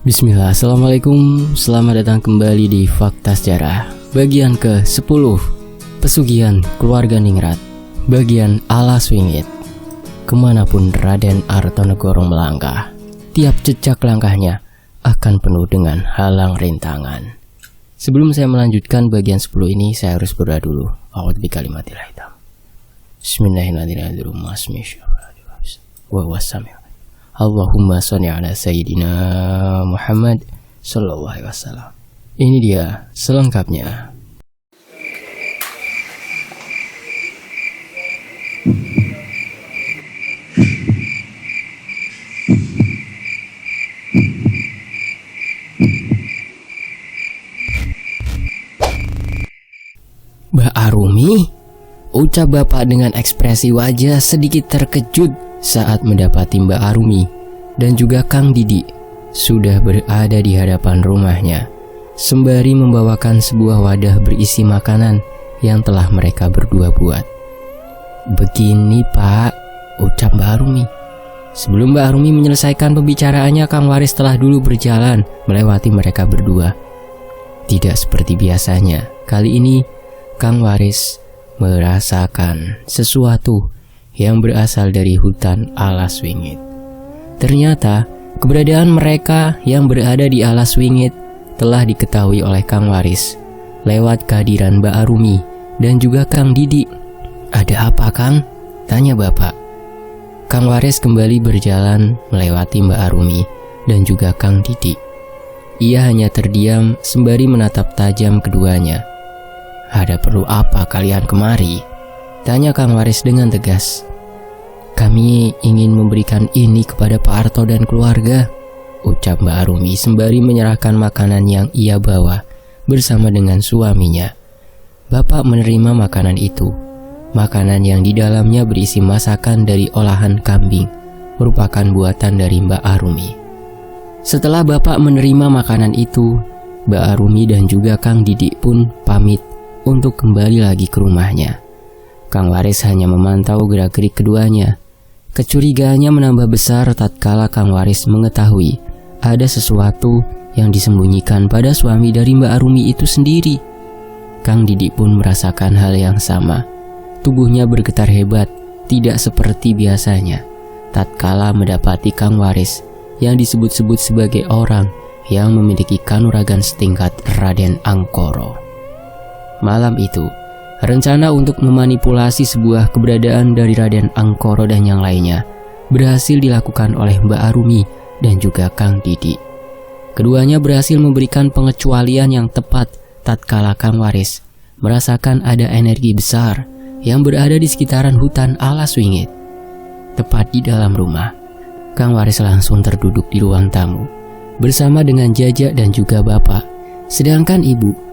Bismillah, Assalamualaikum. Selamat datang kembali di Fakta Sejarah bagian ke-10, Pesugihan Keluarga Ningrat, bagian Alas Wingit. Kemanapun Raden Artonegoro melangkah, tiap jejak langkahnya akan penuh dengan halang rintangan. Sebelum saya melanjutkan bagian 10 ini, saya harus berdoa dulu. A'udzu bikalimatillah hitam. Bismillahirrahmanirrahim. Wa wasami'. Allahumma sholli ala sayyidina Muhammad sallallahu alaihi wasallam. Ini dia selengkapnya. Mbak Arumi, ucap bapak dengan ekspresi wajah sedikit terkejut saat mendapati Mbak Arumi dan juga Kang Didi sudah berada di hadapan rumahnya, sembari membawakan sebuah wadah berisi makanan yang telah mereka berdua buat. "Begini Pak," ucap Mbak Arumi. Sebelum Mbak Arumi menyelesaikan pembicaraannya, Kang Waris telah dulu berjalan melewati mereka berdua. Tidak seperti biasanya, kali ini Kang Waris merasakan sesuatu yang berasal dari hutan Alas Wingit. Ternyata keberadaan mereka yang berada di Alas Wingit telah diketahui oleh Kang Waris lewat kehadiran Mbak Arumi dan juga Kang Didi. "Ada apa, Kang?" tanya bapak. Kang Waris kembali berjalan melewati Mbak Arumi dan juga Kang Didi. Ia hanya terdiam sembari menatap tajam keduanya. "Ada perlu apa kalian kemari?" tanya Kang Waris dengan tegas. "Kami ingin memberikan ini kepada Pak Arto dan keluarga," ucap Mbak Arumi sembari menyerahkan makanan yang ia bawa bersama dengan suaminya. Bapak menerima makanan itu. Makanan yang di dalamnya berisi masakan dari olahan kambing, merupakan buatan dari Mbak Arumi. Setelah bapak menerima makanan itu, Mbak Arumi dan juga Kang Didi pun pamit untuk kembali lagi ke rumahnya. Kang Waris hanya memantau gerak-gerik keduanya. Kecurigaannya menambah besar tatkala Kang Waris mengetahui ada sesuatu yang disembunyikan pada suami dari Mbak Arumi itu sendiri. Kang Didi pun merasakan hal yang sama. Tubuhnya bergetar hebat, tidak seperti biasanya tatkala mendapati Kang Waris yang disebut-sebut sebagai orang yang memiliki kanuragan setingkat Raden Angkoro. Malam itu, rencana untuk memanipulasi sebuah keberadaan dari Raden Angkoro dan yang lainnya berhasil dilakukan oleh Mbak Arumi dan juga Kang Didi. Keduanya berhasil memberikan pengecualian yang tepat tatkala Kang Waris merasakan ada energi besar yang berada di sekitaran hutan Alas Wingit. Tepat di dalam rumah, Kang Waris langsung terduduk di ruang tamu bersama dengan Jaja dan juga bapak. Sedangkan ibu,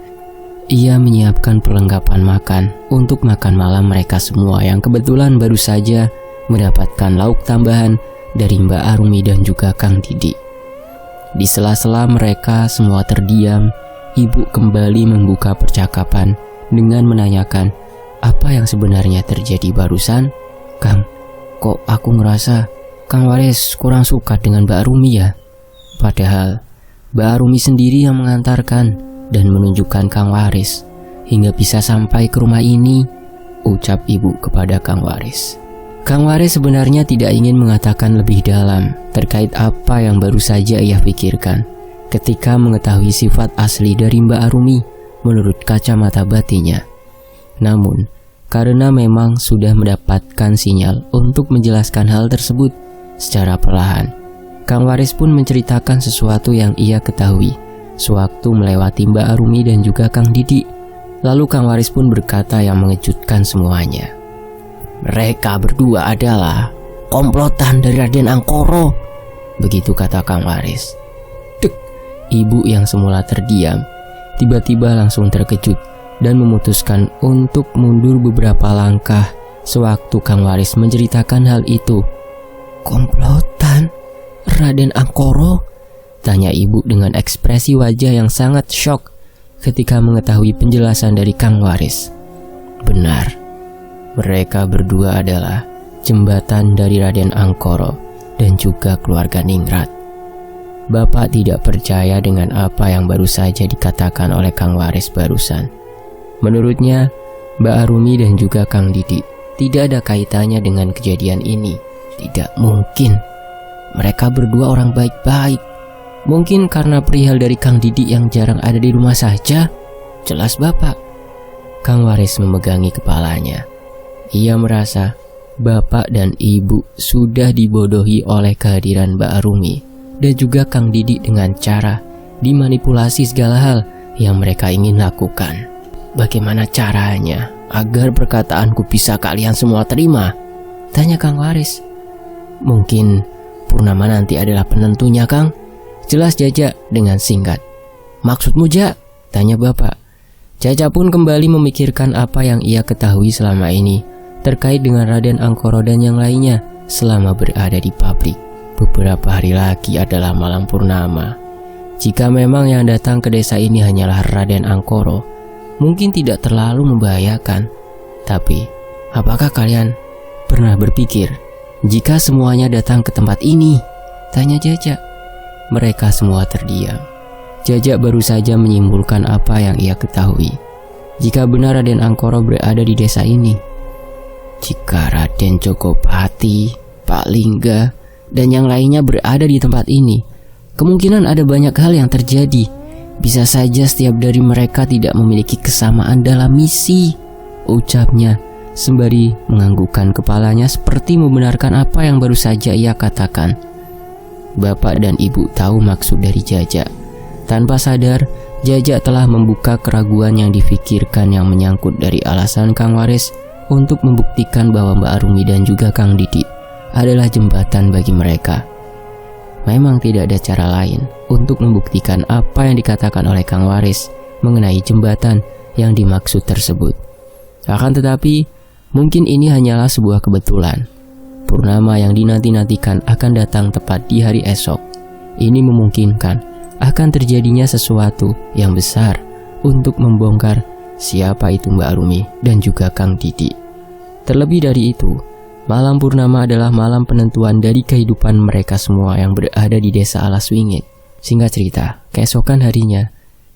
ia menyiapkan perlengkapan makan untuk makan malam mereka semua yang kebetulan baru saja mendapatkan lauk tambahan dari Mbak Arumi dan juga Kang Didi. Di sela-sela mereka semua terdiam, ibu kembali membuka percakapan dengan menanyakan apa yang sebenarnya terjadi barusan. "Kang, kok aku ngerasa Kang Waris kurang suka dengan Mbak Arumi ya? Padahal Mbak Arumi sendiri yang mengantarkan dan menunjukkan Kang Waris hingga bisa sampai ke rumah ini," ucap ibu kepada Kang Waris. Kang Waris sebenarnya tidak ingin mengatakan lebih dalam terkait apa yang baru saja ia pikirkan ketika mengetahui sifat asli dari Mbak Arumi menurut kacamata batinnya. Namun, karena memang sudah mendapatkan sinyal untuk menjelaskan hal tersebut secara perlahan, Kang Waris pun menceritakan sesuatu yang ia ketahui sewaktu melewati Mbak Arumi dan juga Kang Didi. Lalu Kang Waris pun berkata yang mengejutkan semuanya. "Mereka berdua adalah komplotan dari Raden Angkoro," begitu kata Kang Waris. Dek, ibu yang semula terdiam tiba-tiba langsung terkejut dan memutuskan untuk mundur beberapa langkah sewaktu Kang Waris menceritakan hal itu. "Komplotan Raden Angkoro?" tanya ibu dengan ekspresi wajah yang sangat syok ketika mengetahui penjelasan dari Kang Waris. "Benar, mereka berdua adalah jembatan dari Raden Angkoro dan juga keluarga Ningrat. Bapak tidak percaya dengan apa yang baru saja dikatakan oleh Kang Waris barusan. Menurutnya, Mbak Arumi dan juga Kang Didi tidak ada kaitannya dengan kejadian ini. Tidak mungkin. Mereka berdua orang baik-baik. Mungkin karena perihal dari Kang Didi yang jarang ada di rumah saja. Jelas Bapak. Kang Waris memegangi kepalanya. Ia merasa Bapak dan Ibu sudah dibodohi oleh kehadiran Mbak Arumi dan juga Kang Didi dengan cara dimanipulasi segala hal yang mereka ingin lakukan. Bagaimana caranya agar perkataanku bisa kalian semua terima? Tanya Kang Waris. Mungkin Purnama nanti adalah penentunya, Kang. Jelas Jaja dengan singkat. Maksudmu, Ja? Tanya Bapak. Jaja pun kembali memikirkan apa yang ia ketahui selama ini terkait dengan Raden Angkoro dan yang lainnya selama berada di pabrik. Beberapa hari lagi adalah malam purnama. Jika memang yang datang ke desa ini hanyalah Raden Angkoro, mungkin tidak terlalu membahayakan. Tapi, apakah kalian pernah berpikir jika semuanya datang ke tempat ini? Tanya Jaja. Mereka semua terdiam. Jaja baru saja menyimpulkan apa yang ia ketahui. Jika benar Raden Angkoro berada di desa ini, jika Raden Jogopati, Pak Lingga, dan yang lainnya berada di tempat ini, kemungkinan ada banyak hal yang terjadi. Bisa saja setiap dari mereka tidak memiliki kesamaan dalam misi, ucapnya sembari menganggukkan kepalanya seperti membenarkan apa yang baru saja ia katakan. Bapak dan Ibu tahu maksud dari Jaja. Tanpa sadar, Jaja telah membuka keraguan yang difikirkan yang menyangkut dari alasan Kang Waris untuk membuktikan bahwa Mbak Arumi dan juga Kang Didi adalah jembatan bagi mereka. Memang tidak ada cara lain untuk membuktikan apa yang dikatakan oleh Kang Waris mengenai jembatan yang dimaksud tersebut. Akan tetapi, mungkin ini hanyalah sebuah kebetulan. Purnama yang dinanti-nantikan akan datang tepat di hari esok. Ini memungkinkan akan terjadinya sesuatu yang besar untuk membongkar siapa itu Mbak Arumi dan juga Kang Didi. Terlebih dari itu, malam purnama adalah malam penentuan dari kehidupan mereka semua yang berada di desa Alaswingit. Singkat cerita, keesokan harinya,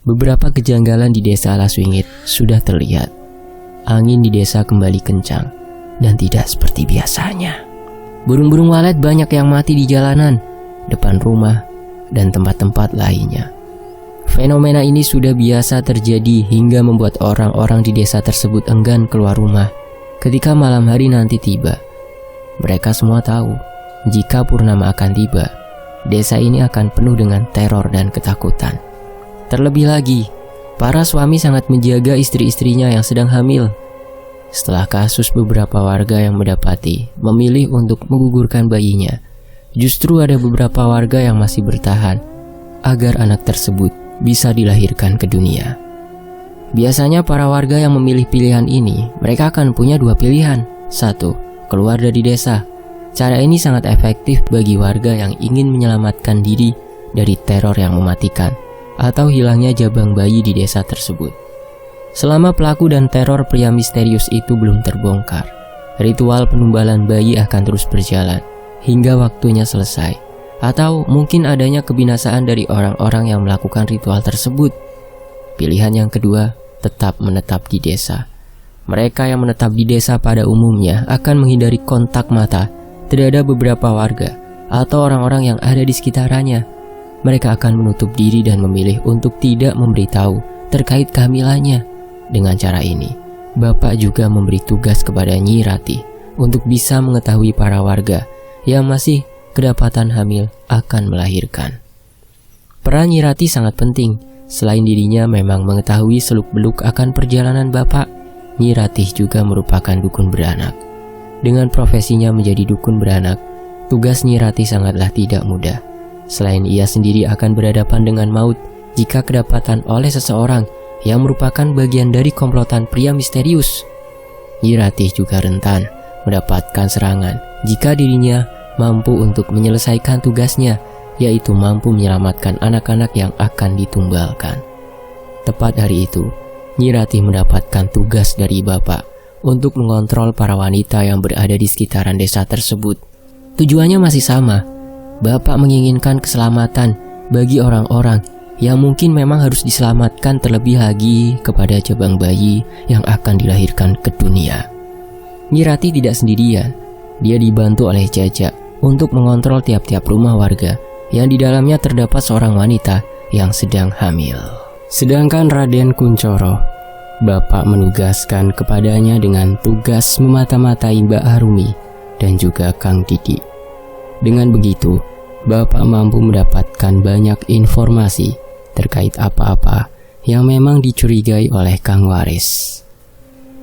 beberapa kejanggalan di desa Alaswingit sudah terlihat. Angin di desa kembali kencang dan tidak seperti biasanya. Burung-burung walet banyak yang mati di jalanan, depan rumah, dan tempat-tempat lainnya. Fenomena ini sudah biasa terjadi hingga membuat orang-orang di desa tersebut enggan keluar rumah ketika malam hari nanti tiba. Mereka semua tahu, jika purnama akan tiba, desa ini akan penuh dengan teror dan ketakutan. Terlebih lagi, para suami sangat menjaga istri-istrinya yang sedang hamil. Setelah kasus beberapa warga yang mendapati memilih untuk menggugurkan bayinya, justru ada beberapa warga yang masih bertahan agar anak tersebut bisa dilahirkan ke dunia. Biasanya para warga yang memilih pilihan ini, mereka akan punya dua pilihan. Satu, keluar dari desa. Cara ini sangat efektif bagi warga yang ingin menyelamatkan diri dari teror yang mematikan atau hilangnya jabang bayi di desa tersebut. Selama pelaku dan teror pria misterius itu belum terbongkar, ritual penumbalan bayi akan terus berjalan hingga waktunya selesai, atau mungkin adanya kebinasaan dari orang-orang yang melakukan ritual tersebut. Pilihan yang kedua, tetap menetap di desa. Mereka yang menetap di desa pada umumnya akan menghindari kontak mata terhadap beberapa warga atau orang-orang yang ada di sekitarnya. Mereka akan menutup diri dan memilih untuk tidak memberitahu terkait kehamilannya. Dengan cara ini, Bapak juga memberi tugas kepada Nyi Ratih untuk bisa mengetahui para warga yang masih kedapatan hamil akan melahirkan. Peran Nyi Ratih sangat penting. Selain dirinya memang mengetahui seluk-beluk akan perjalanan Bapak, Nyi Ratih juga merupakan dukun beranak. Dengan profesinya menjadi dukun beranak, tugas Nyi Ratih sangatlah tidak mudah. Selain ia sendiri akan berhadapan dengan maut jika kedapatan oleh seseorang yang merupakan bagian dari komplotan pria misterius, Nyi Ratih juga rentan mendapatkan serangan jika dirinya mampu untuk menyelesaikan tugasnya, yaitu mampu menyelamatkan anak-anak yang akan ditumbalkan. Tepat hari itu, Nyi Ratih mendapatkan tugas dari Bapak untuk mengontrol para wanita yang berada di sekitaran desa tersebut. Tujuannya masih sama. Bapak menginginkan keselamatan bagi orang-orang yang mungkin memang harus diselamatkan terlebih lagi kepada jabang bayi yang akan dilahirkan ke dunia. Nyi Ratih tidak sendirian. Dia dibantu oleh Jajak untuk mengontrol tiap-tiap rumah warga yang di dalamnya terdapat seorang wanita yang sedang hamil. Sedangkan Raden Kuncoro, bapak menugaskan kepadanya dengan tugas memata-matai Mbak Arumi dan juga Kang Didi. Dengan begitu, bapak mampu mendapatkan banyak informasi terkait apa-apa yang memang dicurigai oleh Kang Waris.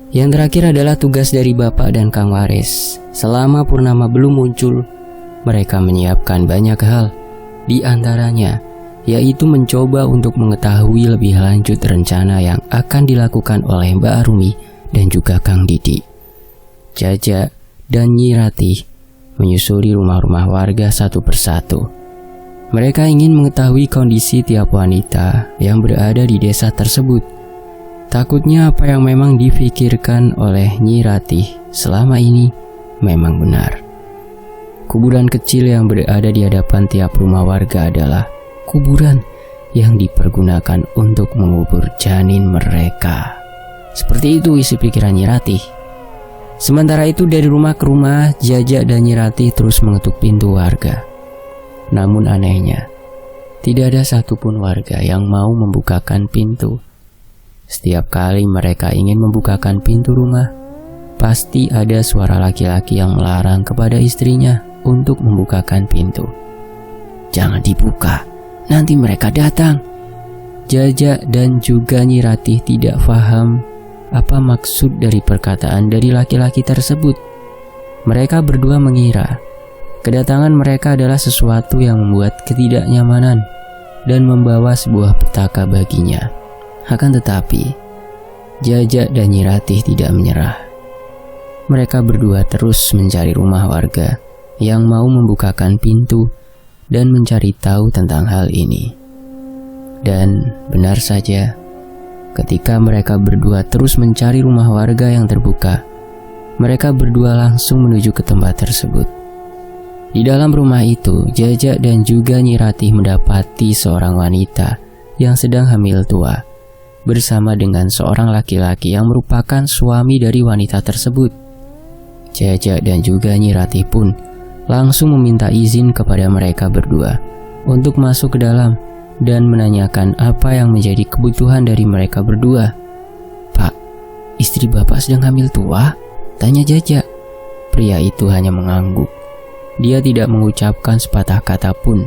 Yang terakhir adalah tugas dari bapak dan Kang Waris. Selama Purnama belum muncul, mereka menyiapkan banyak hal, di antaranya yaitu mencoba untuk mengetahui lebih lanjut rencana yang akan dilakukan oleh Mbak Arumi dan juga Kang Didi. Jajak dan Nyi Ratih menyusuri rumah-rumah warga satu persatu. Mereka ingin mengetahui kondisi tiap wanita yang berada di desa tersebut. Takutnya apa yang memang difikirkan oleh Nyi Ratih selama ini memang benar. Kuburan kecil yang berada di hadapan tiap rumah warga adalah kuburan yang dipergunakan untuk mengubur janin mereka. Seperti itu isi pikiran Nyi Ratih. Sementara itu dari rumah ke rumah, Jajak dan Nyi Ratih terus mengetuk pintu warga. Namun anehnya, tidak ada satupun warga yang mau membukakan pintu. Setiap kali mereka ingin membukakan pintu rumah, pasti ada suara laki-laki yang melarang kepada istrinya untuk membukakan pintu. Jangan dibuka, nanti mereka datang. Jajak dan juga Nyi Ratih tidak paham apa maksud dari perkataan dari laki-laki tersebut. Mereka berdua mengira kedatangan mereka adalah sesuatu yang membuat ketidaknyamanan dan membawa sebuah petaka baginya. Akan tetapi, Jajak dan Nyi Ratih tidak menyerah. Mereka berdua terus mencari rumah warga yang mau membukakan pintu dan mencari tahu tentang hal ini. Dan benar saja, ketika mereka berdua terus mencari rumah warga yang terbuka, mereka berdua langsung menuju ke tempat tersebut. Di dalam rumah itu, Jajak dan juga Nyi Ratih mendapati seorang wanita yang sedang hamil tua bersama dengan seorang laki-laki yang merupakan suami dari wanita tersebut. Jajak dan juga Nyi Ratih pun langsung meminta izin kepada mereka berdua untuk masuk ke dalam dan menanyakan apa yang menjadi kebutuhan dari mereka berdua. "Pak, istri bapak sedang hamil tua?" tanya Jajak. Pria itu hanya mengangguk. Dia tidak mengucapkan sepatah kata pun,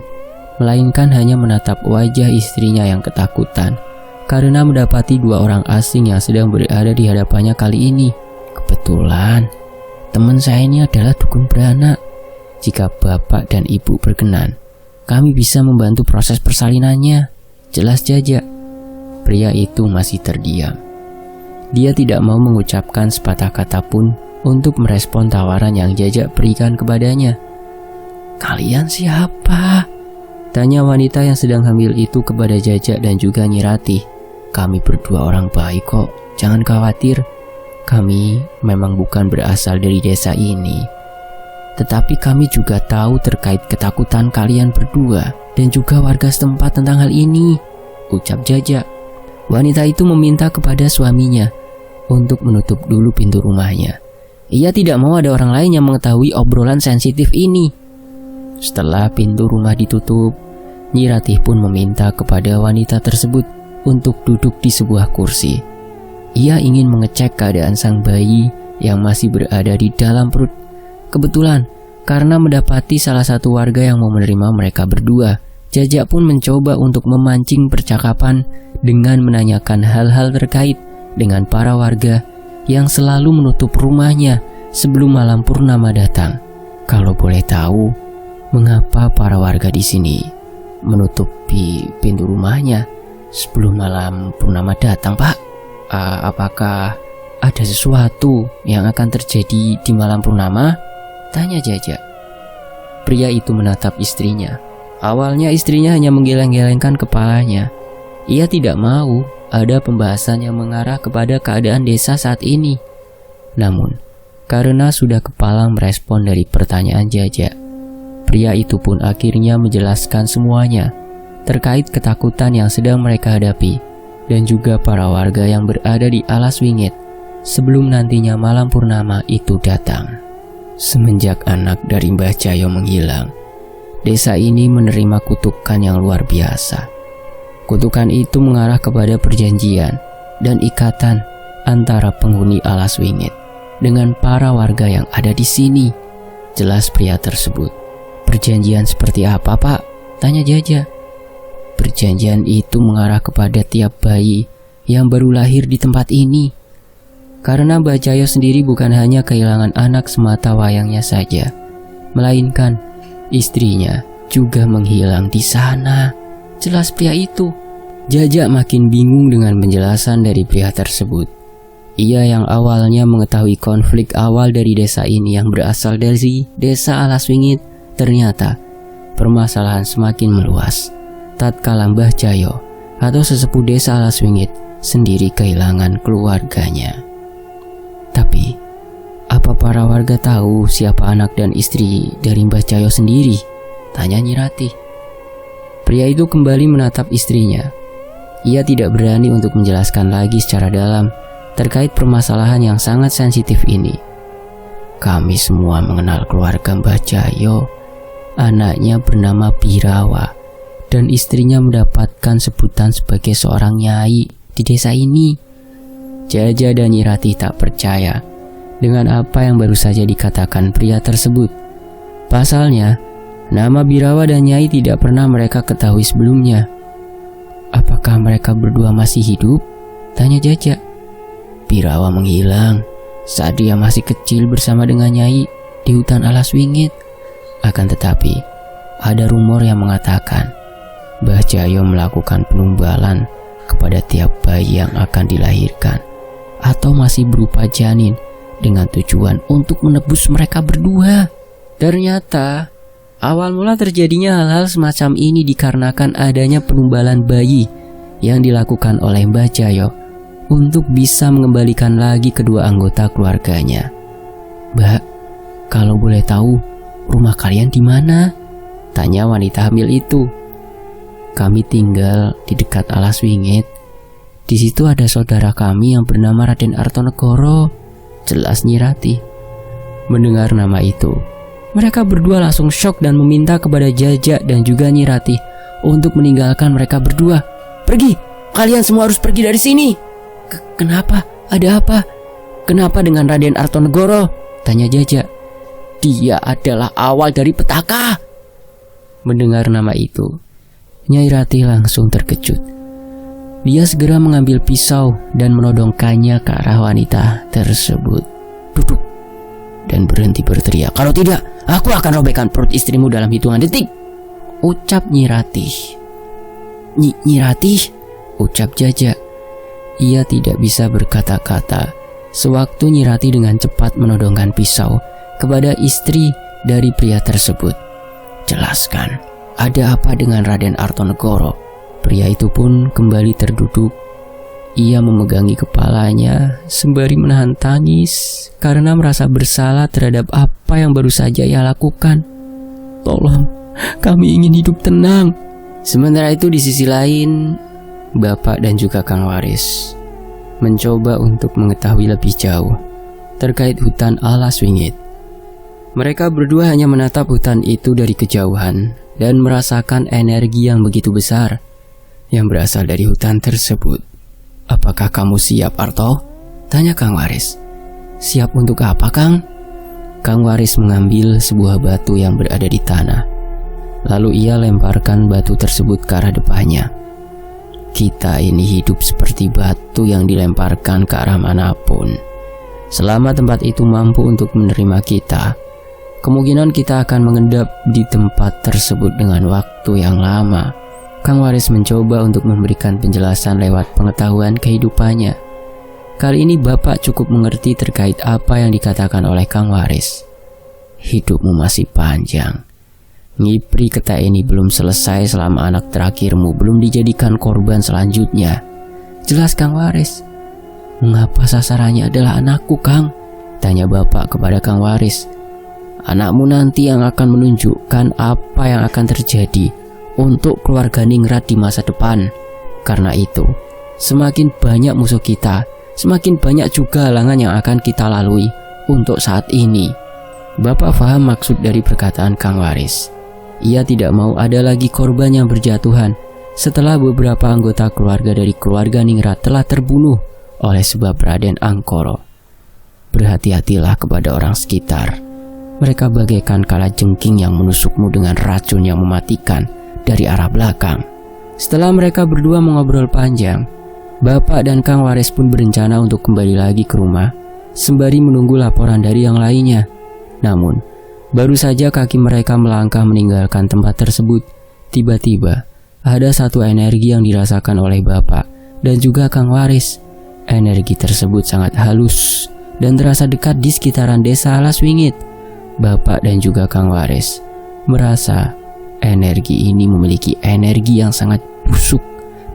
melainkan hanya menatap wajah istrinya yang ketakutan karena mendapati dua orang asing yang sedang berada di hadapannya kali ini. "Kebetulan, teman saya ini adalah dukun beranak. Jika bapak dan ibu berkenan, kami bisa membantu proses persalinannya," jelas Jajak. Pria itu masih terdiam. Dia tidak mau mengucapkan sepatah kata pun untuk merespon tawaran yang Jajak berikan kepadanya. "Kalian siapa?" tanya wanita yang sedang hamil itu kepada Jajak dan juga Nyi Ratih. "Kami berdua orang baik kok, jangan khawatir. Kami memang bukan berasal dari desa ini, tetapi kami juga tahu terkait ketakutan kalian berdua dan juga warga setempat tentang hal ini," ucap Jajak. Wanita itu meminta kepada suaminya untuk menutup dulu pintu rumahnya. Ia tidak mau ada orang lain yang mengetahui obrolan sensitif ini. Setelah pintu rumah ditutup, Nyi Ratih pun meminta kepada wanita tersebut untuk duduk di sebuah kursi. Ia ingin mengecek keadaan sang bayi yang masih berada di dalam perut. Kebetulan, karena mendapati salah satu warga yang mau menerima mereka berdua, Jajak pun mencoba untuk memancing percakapan dengan menanyakan hal-hal terkait dengan para warga yang selalu menutup rumahnya sebelum malam purnama datang. Kalau boleh tahu, mengapa para warga di sini menutupi pintu rumahnya sebelum malam purnama datang, Pak? Apakah ada sesuatu yang akan terjadi di malam purnama? Tanya Jajak. Pria itu menatap istrinya. Awalnya istrinya hanya menggeleng-gelengkan kepalanya. Ia tidak mau ada pembahasan yang mengarah kepada keadaan desa saat ini. Namun, karena sudah kepalang merespon dari pertanyaan Jajak, pria itu pun akhirnya menjelaskan semuanya terkait ketakutan yang sedang mereka hadapi dan juga para warga yang berada di alas wingit sebelum nantinya malam purnama itu datang. Semenjak anak dari Mbah Jayo menghilang, desa ini menerima kutukan yang luar biasa. Kutukan itu mengarah kepada perjanjian dan ikatan antara penghuni alas wingit dengan para warga yang ada di sini. Jelas pria tersebut. Perjanjian seperti apa, Pak? Tanya Jaja. Perjanjian itu mengarah kepada tiap bayi yang baru lahir di tempat ini. Karena Mbah Jayo sendiri bukan hanya kehilangan anak semata wayangnya saja, melainkan istrinya juga menghilang di sana. Jelas pria itu. Jaja makin bingung dengan penjelasan dari pria tersebut. Ia yang awalnya mengetahui konflik awal dari desa ini yang berasal dari desa Alas Wingit, ternyata permasalahan semakin meluas tatkala Mbah Jayo atau sesepuh desa Alas Wingit sendiri kehilangan keluarganya. Tapi, apa para warga tahu siapa anak dan istri dari Mbah Jayo sendiri? Tanya Nyi Ratih. Pria itu kembali menatap istrinya. Ia tidak berani untuk menjelaskan lagi secara dalam terkait permasalahan yang sangat sensitif ini. Kami semua mengenal keluarga Mbah Jayo. Anaknya bernama Birawa dan istrinya mendapatkan sebutan sebagai seorang nyai di desa ini. Jaja dan Nyi Ratih tak percaya dengan apa yang baru saja dikatakan pria tersebut. Pasalnya, nama Birawa dan Nyai tidak pernah mereka ketahui sebelumnya. Apakah mereka berdua masih hidup? Tanya Jaja. Birawa menghilang saat dia masih kecil bersama dengan Nyai di hutan Alas Wingit. Akan tetapi, ada rumor yang mengatakan Mbah Jayo melakukan penumbalan kepada tiap bayi yang akan dilahirkan atau masih berupa janin dengan tujuan untuk menebus mereka berdua. Ternyata awal mula terjadinya hal-hal semacam ini dikarenakan adanya penumbalan bayi yang dilakukan oleh Mbah Jayo untuk bisa mengembalikan lagi kedua anggota keluarganya. Mbak, kalau boleh tahu, rumah kalian di mana? Tanya wanita hamil itu. Kami tinggal di dekat Alas Wingit. Di situ ada saudara kami yang bernama Raden Artonegoro. Jelas Nyi Ratih. Mendengar nama itu, mereka berdua langsung syok dan meminta kepada Jaja dan juga Nyi Ratih untuk meninggalkan mereka berdua. Pergi, kalian semua harus pergi dari sini. Kenapa? Ada apa? Kenapa dengan Raden Artonegoro? Tanya Jaja. Dia adalah awal dari petaka. Mendengar nama itu, Nyai Ratih langsung terkejut. Dia segera mengambil pisau dan menodongkannya ke arah wanita tersebut. Duduk dan berhenti berteriak. Kalau tidak, aku akan robekkan perut istrimu dalam hitungan detik, ucap Nyi Ratih. Nyi Ratih, ucap Jaja. Ia tidak bisa berkata-kata sewaktu Nyi Ratih dengan cepat menodongkan pisau kepada istri dari pria tersebut. Jelaskan, ada apa dengan Raden Artonegoro? Pria itu pun kembali terduduk. Ia memegangi kepalanya sembari menahan tangis karena merasa bersalah terhadap apa yang baru saja ia lakukan. Tolong, kami ingin hidup tenang. Sementara itu di sisi lain, Bapak dan juga Kang Waris mencoba untuk mengetahui lebih jauh terkait hutan Alas Wingit. Mereka berdua hanya menatap hutan itu dari kejauhan dan merasakan energi yang begitu besar yang berasal dari hutan tersebut. Apakah kamu siap, Arto? Tanya Kang Waris. Siap untuk apa, Kang? Kang Waris mengambil sebuah batu yang berada di tanah. Lalu ia lemparkan batu tersebut ke arah depannya. Kita ini hidup seperti batu yang dilemparkan ke arah manapun. Selama tempat itu mampu untuk menerima kita, kemungkinan kita akan mengendap di tempat tersebut dengan waktu yang lama. Kang Waris mencoba untuk memberikan penjelasan lewat pengetahuan kehidupannya. Kali ini Bapak cukup mengerti terkait apa yang dikatakan oleh Kang Waris. Hidupmu masih panjang. Ngipri Keta ini belum selesai selama anak terakhirmu belum dijadikan korban selanjutnya. Jelas Kang Waris. Mengapa sasarannya adalah anakku, Kang? Tanya Bapak kepada Kang Waris. Anakmu nanti yang akan menunjukkan apa yang akan terjadi untuk keluarga Ningrat di masa depan. Karena itu, semakin banyak musuh kita, semakin banyak juga halangan yang akan kita lalui untuk saat ini. Bapak paham maksud dari perkataan Kang Waris. Ia tidak mau ada lagi korban yang berjatuhan setelah beberapa anggota keluarga dari keluarga Ningrat telah terbunuh oleh sebab Raden Angkoro. Berhati-hatilah kepada orang sekitar. Mereka bagaikan kalajengking yang menusukmu dengan racun yang mematikan dari arah belakang. Setelah mereka berdua mengobrol panjang, Bapak dan Kang Waris pun berencana untuk kembali lagi ke rumah sembari menunggu laporan dari yang lainnya. Namun, baru saja kaki mereka melangkah meninggalkan tempat tersebut, tiba-tiba ada satu energi yang dirasakan oleh Bapak dan juga Kang Waris. Energi tersebut sangat halus dan terasa dekat di sekitaran desa Alaswingit. Bapak dan juga Kang Waris merasa energi ini memiliki energi yang sangat busuk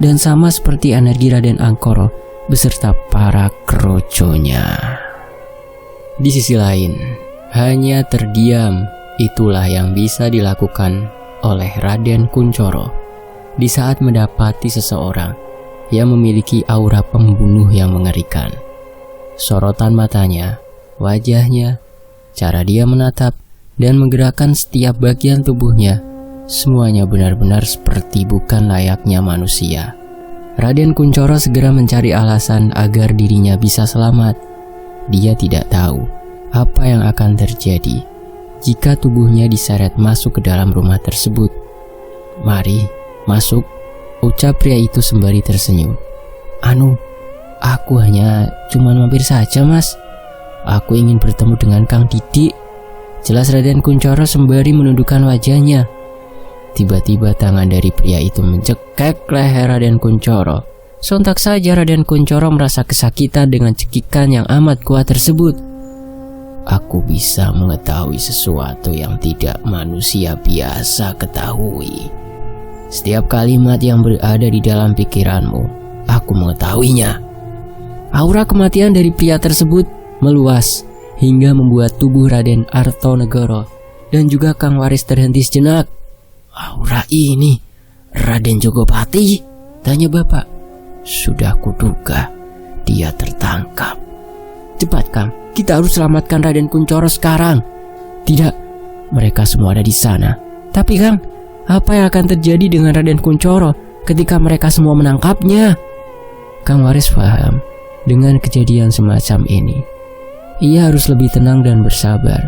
dan sama seperti energi Raden Angkoro beserta para kroconya. Di sisi lain, hanya terdiam itulah yang bisa dilakukan oleh Raden Kunchoro di saat mendapati seseorang yang memiliki aura pembunuh yang mengerikan. Sorotan matanya, wajahnya, cara dia menatap dan menggerakkan setiap bagian tubuhnya, semuanya benar-benar seperti bukan layaknya manusia. Raden Kunchoro segera mencari alasan agar dirinya bisa selamat. Dia tidak tahu apa yang akan terjadi jika tubuhnya diseret masuk ke dalam rumah tersebut. "Mari, masuk," ucap pria itu sembari tersenyum. Aku hanya cuma mampir saja, Mas. Aku ingin bertemu dengan Kang Didi," jelas Raden Kunchoro sembari menundukkan wajahnya. Tiba-tiba tangan dari pria itu mencekik leher Raden Kunchoro. Sontak saja Raden Kunchoro merasa kesakitan dengan cekikan yang amat kuat tersebut. "Aku bisa mengetahui sesuatu yang tidak manusia biasa ketahui. Setiap kalimat yang berada di dalam pikiranmu, aku mengetahuinya." Aura kematian dari pria tersebut meluas hingga membuat tubuh Raden Artonegoro dan juga Kang Waris terhenti sejenak. "Aura ini Raden Jogopati?" tanya Bapak. "Sudah kuduga, dia tertangkap." "Cepat Kang, kita harus selamatkan Raden Kunchoro sekarang." "Tidak, mereka semua ada di sana. Tapi Kang, apa yang akan terjadi dengan Raden Kunchoro ketika mereka semua menangkapnya?" Kang Waris paham dengan kejadian semacam ini. Ia harus lebih tenang dan bersabar,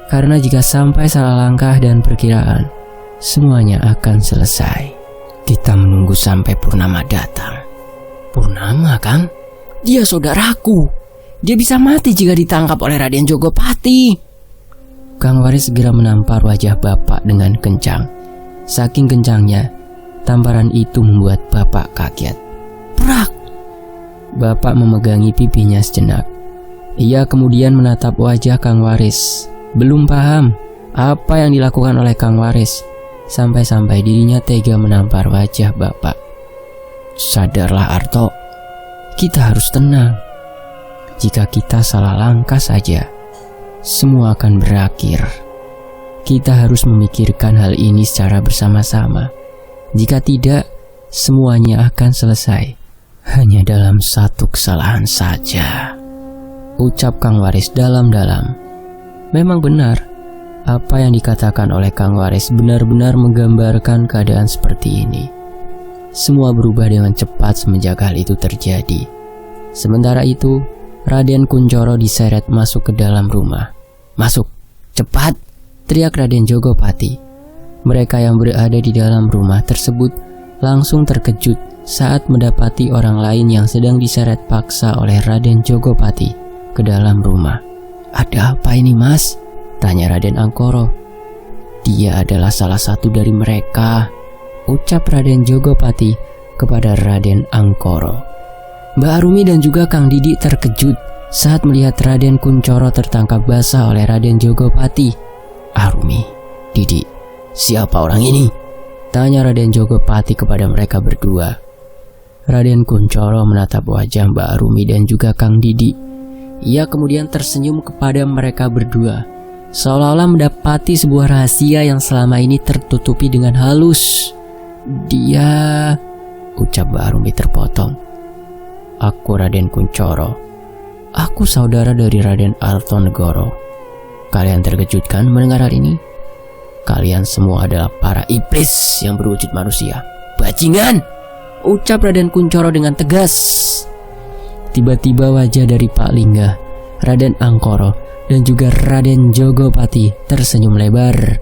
karena jika sampai salah langkah dan perkiraan, semuanya akan selesai. "Kita menunggu sampai Purnama datang." "Purnama, Kang? Dia saudaraku. Dia bisa mati jika ditangkap oleh Raden Jogopati." Kang Waris segera menampar wajah Bapak dengan kencang. Saking kencangnya, tamparan itu membuat Bapak kaget. "Prak!" Bapak memegangi pipinya sejenak. Ia kemudian menatap wajah Kang Waris. Belum paham apa yang dilakukan oleh Kang Waris, sampai-sampai dirinya tega menampar wajah Bapak. "Sadarlah Arto, kita harus tenang. Jika kita salah langkah saja, semua akan berakhir. Kita harus memikirkan hal ini secara bersama-sama. Jika tidak, semuanya akan selesai hanya dalam satu kesalahan saja," ucap Kang Waris dalam-dalam. Memang benar, apa yang dikatakan oleh Kang Waris benar-benar menggambarkan keadaan seperti ini. Semua berubah dengan cepat semenjak hal itu terjadi. Sementara itu, Raden Kunchoro diseret masuk ke dalam rumah. "Masuk, cepat!" teriak Raden Jogopati. Mereka yang berada di dalam rumah tersebut langsung terkejut saat mendapati orang lain yang sedang diseret paksa oleh Raden Jogopati ke dalam rumah. "Ada apa ini, Mas?" tanya Raden Angkoro. "Dia adalah salah satu dari mereka," ucap Raden Jogopati kepada Raden Angkoro. Mbak Arumi dan juga Kang Didi terkejut saat melihat Raden Kunchoro tertangkap basah oleh Raden Jogopati. "Arumi, Didi, siapa orang ini?" tanya Raden Jogopati kepada mereka berdua. Raden Kunchoro menatap wajah Mbak Arumi dan juga Kang Didi. Ia kemudian tersenyum kepada mereka berdua, seolah-olah mendapati sebuah rahasia yang selama ini tertutupi dengan halus. Dia, ucap Mbak Arumi terpotong. Aku Raden Kuncoro. Aku saudara dari Raden Artonegoro. Kalian terkejut kan mendengar hal ini? Kalian semua adalah para iblis yang berwujud manusia. Bajingan! Ucap Raden Kuncoro dengan tegas. Tiba-tiba wajah dari Pak Lingga, Raden Angkoro, dan juga Raden Jogopati tersenyum lebar.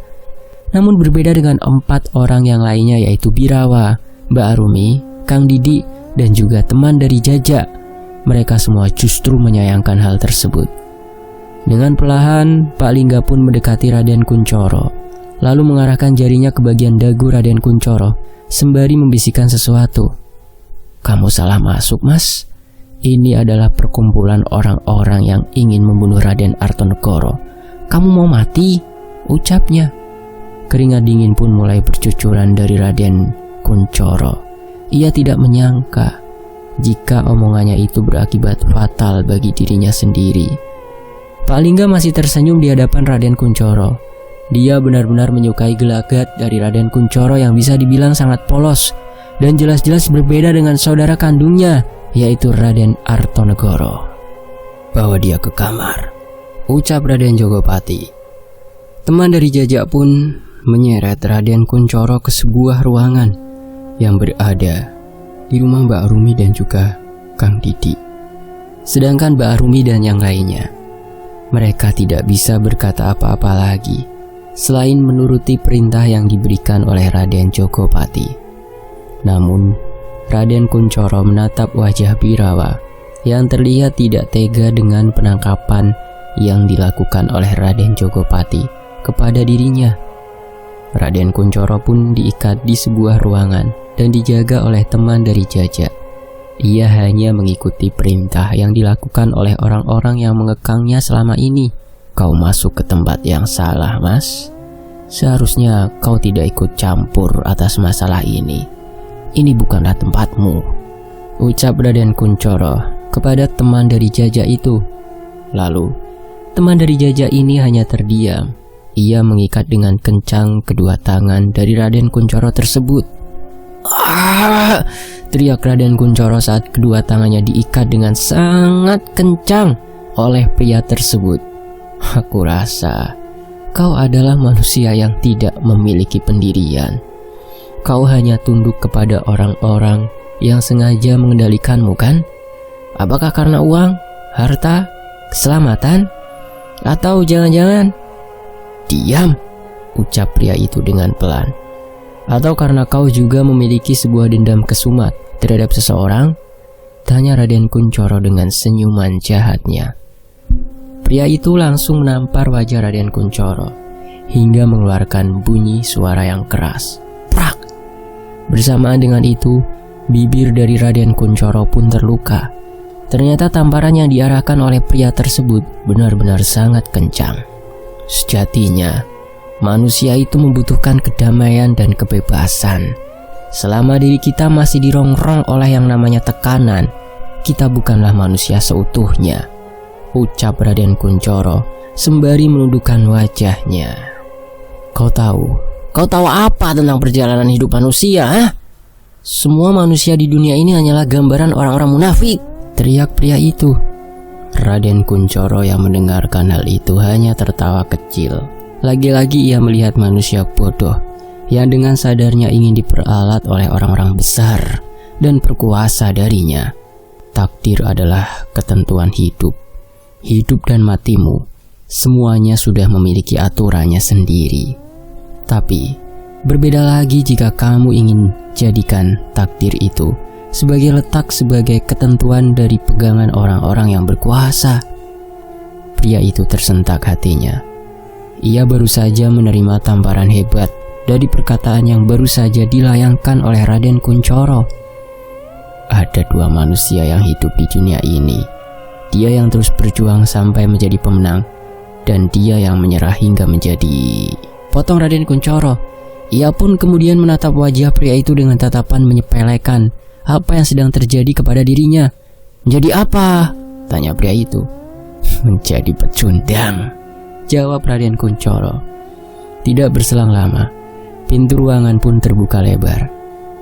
Namun berbeda dengan 4 orang yang lainnya, yaitu Birawa, Mbak Arumi, Kang Didi, dan juga teman dari Jaja. Mereka semua justru menyayangkan hal tersebut. Dengan perlahan, Pak Lingga pun mendekati Raden Kuncoro, lalu mengarahkan jarinya ke bagian dagu Raden Kuncoro, sembari membisikkan sesuatu. Kamu salah masuk, Mas. Ini adalah perkumpulan orang-orang yang ingin membunuh Raden Artonegoro. Kamu mau mati? Ucapnya. Keringat dingin pun mulai bercucuran dari Raden Kuncoro. Ia tidak menyangka jika omongannya itu berakibat fatal bagi dirinya sendiri. Pak Lingga masih tersenyum di hadapan Raden Kuncoro. Dia benar-benar menyukai gelagat dari Raden Kuncoro yang bisa dibilang sangat polos dan jelas-jelas berbeda dengan saudara kandungnya, yaitu Raden Artonegoro. Bawa dia ke kamar, ucap Raden Jogopati. Teman dari Jajak pun menyeret Raden Kuncoro ke sebuah ruangan yang berada di rumah Mbak Arumi dan juga Kang Didi. Sedangkan Mbak Arumi dan yang lainnya, mereka tidak bisa berkata apa-apa lagi selain menuruti perintah yang diberikan oleh Raden Jogopati. Namun Raden Kuncoro menatap wajah Birawa yang terlihat tidak tega dengan penangkapan yang dilakukan oleh Raden Jogopati kepada dirinya. Raden Kuncoro pun diikat di sebuah ruangan dan dijaga oleh teman dari Jaja. Ia hanya mengikuti perintah yang dilakukan oleh orang-orang yang mengekangnya selama ini. Kau masuk ke tempat yang salah, Mas. Seharusnya kau tidak ikut campur atas masalah ini. Ini bukanlah tempatmu, ucap Raden Kuncoro kepada teman dari Jaja itu. Lalu, teman dari Jaja ini hanya terdiam. Ia mengikat dengan kencang kedua tangan dari Raden Kuncoro tersebut. "Ah!" teriak Raden Kuncoro saat kedua tangannya diikat dengan sangat kencang oleh pria tersebut. Aku rasa kau adalah manusia yang tidak memiliki pendirian. Kau hanya tunduk kepada orang-orang yang sengaja mengendalikanmu, kan? Apakah karena uang, harta, keselamatan, atau jangan-jangan diam, ucap pria itu dengan pelan. Atau karena kau juga memiliki sebuah dendam kesumat terhadap seseorang? Tanya Raden Kuncoro dengan senyuman jahatnya. Pria itu langsung menampar wajah Raden Kuncoro hingga mengeluarkan bunyi suara yang keras. Prak! Bersamaan dengan itu, bibir dari Raden Kuncoro pun terluka. Ternyata tamparan yang diarahkan oleh pria tersebut benar-benar sangat kencang. Sejatinya, manusia itu membutuhkan kedamaian dan kebebasan. Selama diri kita masih dirongrong oleh yang namanya tekanan, kita bukanlah manusia seutuhnya, ucap Raden Kuncoro sembari menundukkan wajahnya. Kau tahu apa tentang perjalanan hidup manusia? Ha? Semua manusia di dunia ini hanyalah gambaran orang-orang munafik, teriak pria itu. Raden Kuncoro yang mendengarkan hal itu hanya tertawa kecil. Lagi-lagi ia melihat manusia bodoh yang dengan sadarnya ingin diperalat oleh orang-orang besar dan berkuasa darinya. Takdir adalah ketentuan hidup. Hidup dan matimu, semuanya sudah memiliki aturannya sendiri. Tapi, berbeda lagi jika kamu ingin jadikan takdir itu sebagai ketentuan dari pegangan orang-orang yang berkuasa. Pria itu tersentak hatinya. Ia baru saja menerima tamparan hebat dari perkataan yang baru saja dilayangkan oleh Raden Kuncoro. Ada dua manusia yang hidup di dunia ini. Dia yang terus berjuang sampai menjadi pemenang, dan dia yang menyerah hingga menjadi... Potong Raden Kuncoro. Ia pun kemudian menatap wajah pria itu dengan tatapan menyepelekan apa yang sedang terjadi kepada dirinya. Menjadi apa? Tanya pria itu. Menjadi pecundang, jawab Raden Kuncoro. Tidak berselang lama, pintu ruangan pun terbuka lebar.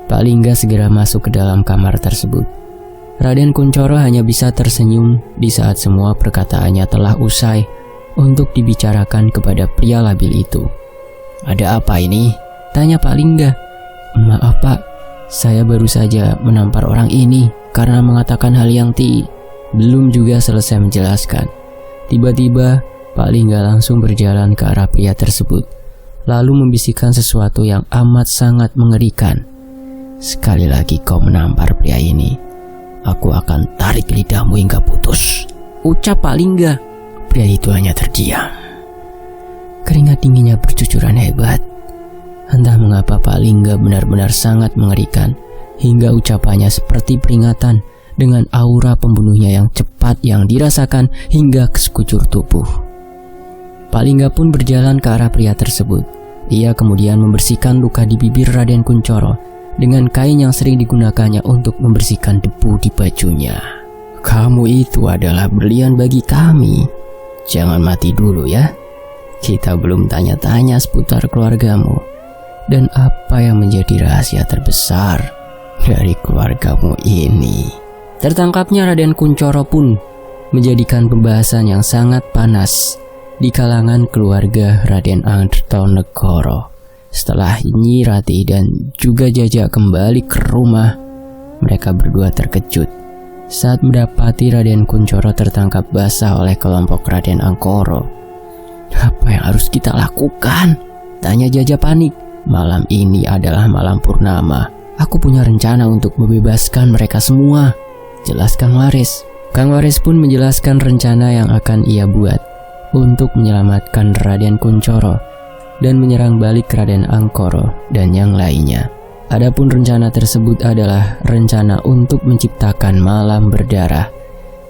Palingga segera masuk ke dalam kamar tersebut. Raden Kuncoro hanya bisa tersenyum di saat semua perkataannya telah usai untuk dibicarakan kepada pria labil itu. "Ada apa ini?" tanya Palingga. "Maaf Pak, saya baru saja menampar orang ini karena mengatakan hal yang Belum juga selesai menjelaskan, tiba-tiba Palingga langsung berjalan ke arah pria tersebut, lalu membisikkan sesuatu yang amat sangat mengerikan. "Sekali lagi kau menampar pria ini, aku akan tarik lidahmu hingga putus," ucap Palingga. Pria itu hanya terdiam. Keringat dinginnya bercucuran hebat. Entah mengapa Palingga benar-benar sangat mengerikan, hingga ucapannya seperti peringatan dengan aura pembunuhnya yang cepat yang dirasakan hingga ke sekujur tubuh. Palingga pun berjalan ke arah pria tersebut. Ia kemudian membersihkan luka di bibir Raden Kuncoro dengan kain yang sering digunakannya untuk membersihkan debu di bajunya. "Kamu itu adalah berlian bagi kami. Jangan mati dulu ya. Kita belum tanya-tanya seputar keluargamu dan apa yang menjadi rahasia terbesar dari keluargamu ini." Tertangkapnya Raden Kuncoro pun menjadikan pembahasan yang sangat panas di kalangan keluarga Raden Artonegoro. Setelah Nyi Rati dan juga Jaja kembali ke rumah, mereka berdua terkejut saat mendapati Raden Kuncoro tertangkap basah oleh kelompok Raden Angkoro. "Apa yang harus kita lakukan?" tanya Jaja panik. "Malam ini adalah malam purnama. Aku punya rencana untuk membebaskan mereka semua," jelas Kang Waris. Kang Waris pun menjelaskan rencana yang akan ia buat untuk menyelamatkan Raden Kuncoro dan menyerang balik Raden Angkoro dan yang lainnya. Adapun rencana tersebut adalah rencana untuk menciptakan malam berdarah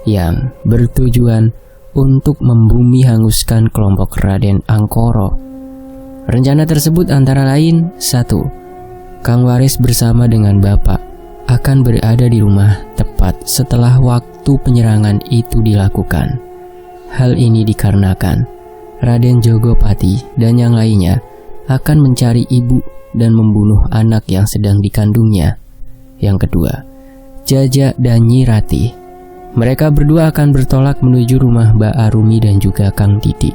yang bertujuan untuk membumi hanguskan kelompok Raden Angkoro. Rencana tersebut antara lain: 1. Kang Waris bersama dengan Bapak akan berada di rumah tepat setelah waktu penyerangan itu dilakukan. Hal ini dikarenakan Raden Jogopati dan yang lainnya akan mencari ibu dan membunuh anak yang sedang dikandungnya. Yang kedua, Jaja dan Nyi Rati. Mereka berdua akan bertolak menuju rumah Mbak Arumi dan juga Kang Didi.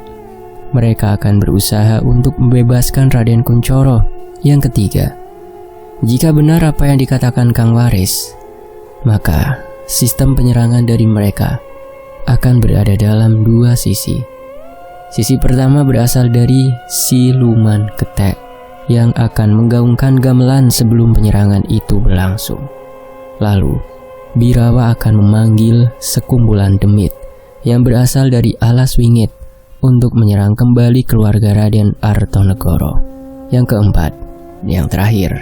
Mereka akan berusaha untuk membebaskan Raden Kuncoro. Yang ketiga, jika benar apa yang dikatakan Kang Waris, maka sistem penyerangan dari mereka akan berada dalam dua sisi. Sisi pertama berasal dari Siluman Ketek yang akan menggaungkan gamelan sebelum penyerangan itu berlangsung. Lalu, Birawa akan memanggil sekumpulan demit yang berasal dari Alas Wingit untuk menyerang kembali keluarga Raden Artonegoro. Yang keempat, yang terakhir,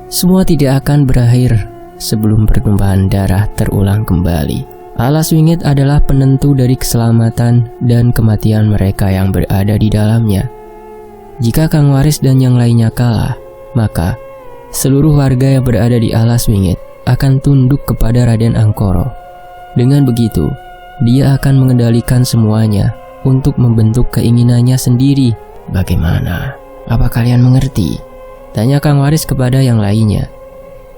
semua tidak akan berakhir sebelum pertumpahan darah terulang kembali. Alas Wingit adalah penentu dari keselamatan dan kematian mereka yang berada di dalamnya. Jika Kang Waris dan yang lainnya kalah, maka seluruh warga yang berada di Alas Wingit akan tunduk kepada Raden Angkoro. Dengan begitu, dia akan mengendalikan semuanya untuk membentuk keinginannya sendiri. "Bagaimana? Apa kalian mengerti?" tanya Kang Waris kepada yang lainnya.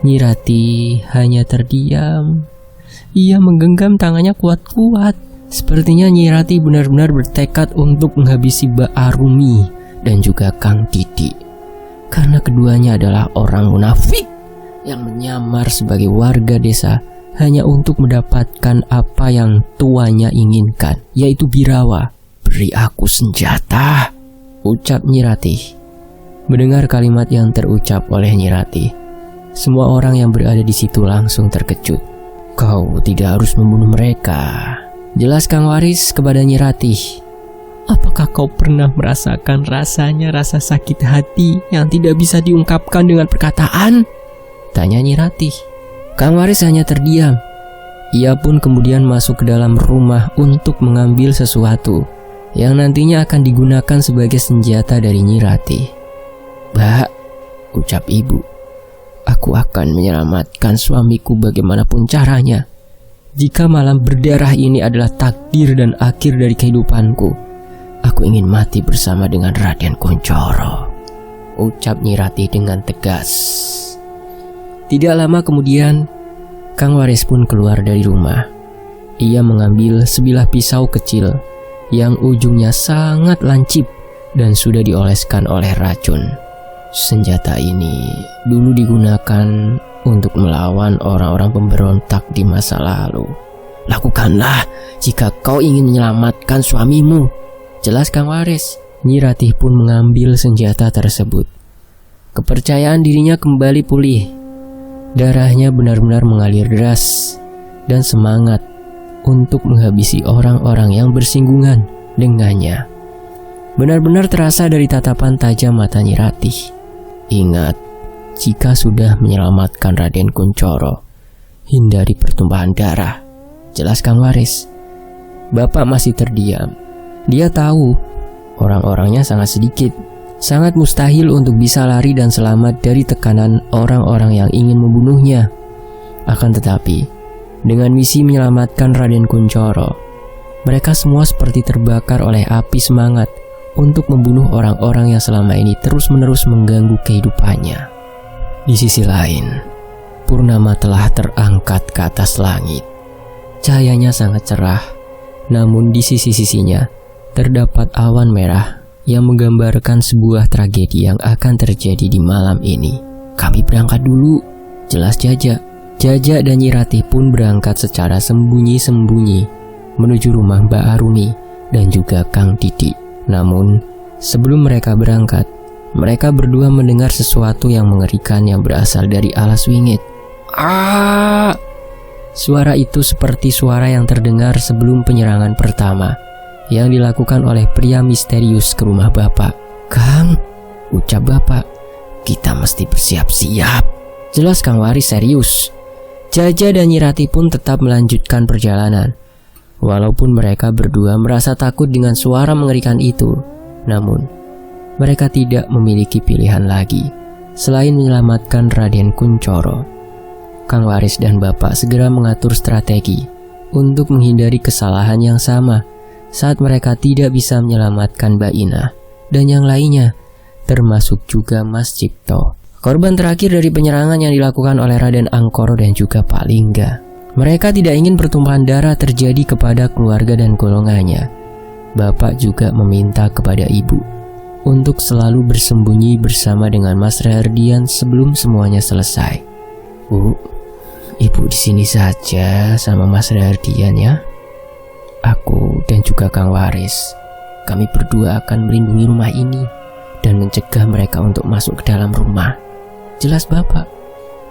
Nyi Rati hanya terdiam. Ia menggenggam tangannya kuat-kuat. Sepertinya Nyi Rati benar-benar bertekad untuk menghabisi Mbak Arumi dan juga Kang Didi. Karena keduanya adalah orang munafik yang menyamar sebagai warga desa hanya untuk mendapatkan apa yang tuanya inginkan, yaitu Birawa. "Beri aku senjata," ucap Nyi Rati. Mendengar kalimat yang terucap oleh Nyi Rati, semua orang yang berada di situ langsung terkejut. "Kau tidak harus membunuh mereka," jelas Kang Waris kepada Nyi Rati. "Apakah kau pernah merasakan rasanya rasa sakit hati yang tidak bisa diungkapkan dengan perkataan?" tanya Nyi Rati. Kang Waris hanya terdiam. Ia pun kemudian masuk ke dalam rumah untuk mengambil sesuatu yang nantinya akan digunakan sebagai senjata dari Nyi Rati. "Mbak," ucap ibu, "aku akan menyelamatkan suamiku bagaimanapun caranya. Jika malam berdarah ini adalah takdir dan akhir dari kehidupanku, aku ingin mati bersama dengan Raden Kuncoro," ucap Nyi Rati dengan tegas. Tidak lama kemudian, Kang Waris pun keluar dari rumah. Ia mengambil sebilah pisau kecil yang ujungnya sangat lancip dan sudah dioleskan oleh racun. Senjata ini dulu digunakan untuk melawan orang-orang pemberontak di masa lalu. "Lakukanlah jika kau ingin menyelamatkan suamimu," jelas Kang Waris. Nyi Ratih pun mengambil senjata tersebut. Kepercayaan dirinya kembali pulih. Darahnya benar-benar mengalir deras dan semangat untuk menghabisi orang-orang yang bersinggungan dengannya. Benar-benar terasa dari tatapan tajam mata Nyi Ratih. Ingat, jika sudah menyelamatkan Raden Kunchoro, hindari pertumpahan darah, jelas Kang Waris. Bapak masih terdiam. Dia tahu orang-orangnya sangat sedikit. Sangat mustahil untuk bisa lari dan selamat dari tekanan orang-orang yang ingin membunuhnya. Akan tetapi, dengan misi menyelamatkan Raden Kunchoro, mereka semua seperti terbakar oleh api semangat untuk membunuh orang-orang yang selama ini terus-menerus mengganggu kehidupannya. Di sisi lain, purnama telah terangkat ke atas langit. Cahayanya sangat cerah, namun di sisi-sisinya terdapat awan merah yang menggambarkan sebuah tragedi yang akan terjadi di malam ini. "Kami berangkat dulu," jelas Jaja. Jaja dan Nyi Ratih pun berangkat secara sembunyi-sembunyi menuju rumah Mbak Arumi dan juga Kang Didi. Namun, sebelum mereka berangkat, mereka berdua mendengar sesuatu yang mengerikan yang berasal dari alas wingit. "Ah!" Suara itu seperti suara yang terdengar sebelum penyerangan pertama yang dilakukan oleh pria misterius ke rumah Bapak. "Kang," ucap Bapak, "kita mesti bersiap-siap," jelas Kang Waris serius. Jaja dan Nyi Ratih pun tetap melanjutkan perjalanan. Walaupun mereka berdua merasa takut dengan suara mengerikan itu, namun mereka tidak memiliki pilihan lagi selain menyelamatkan Raden Kunchoro. Kang Waris dan Bapak segera mengatur strategi untuk menghindari kesalahan yang sama saat mereka tidak bisa menyelamatkan Mbak Ina dan yang lainnya, termasuk juga Mas Cipto, korban terakhir dari penyerangan yang dilakukan oleh Raden Angkoro dan juga Pak Lingga. Mereka tidak ingin pertumpahan darah terjadi kepada keluarga dan golongannya. Bapak juga meminta kepada ibu untuk selalu bersembunyi bersama dengan Mas Rahardian sebelum semuanya selesai. "Bu, ibu di sini saja sama Mas Rahardian ya. Aku dan juga Kang Waris, kami berdua akan melindungi rumah ini dan mencegah mereka untuk masuk ke dalam rumah," jelas Bapak.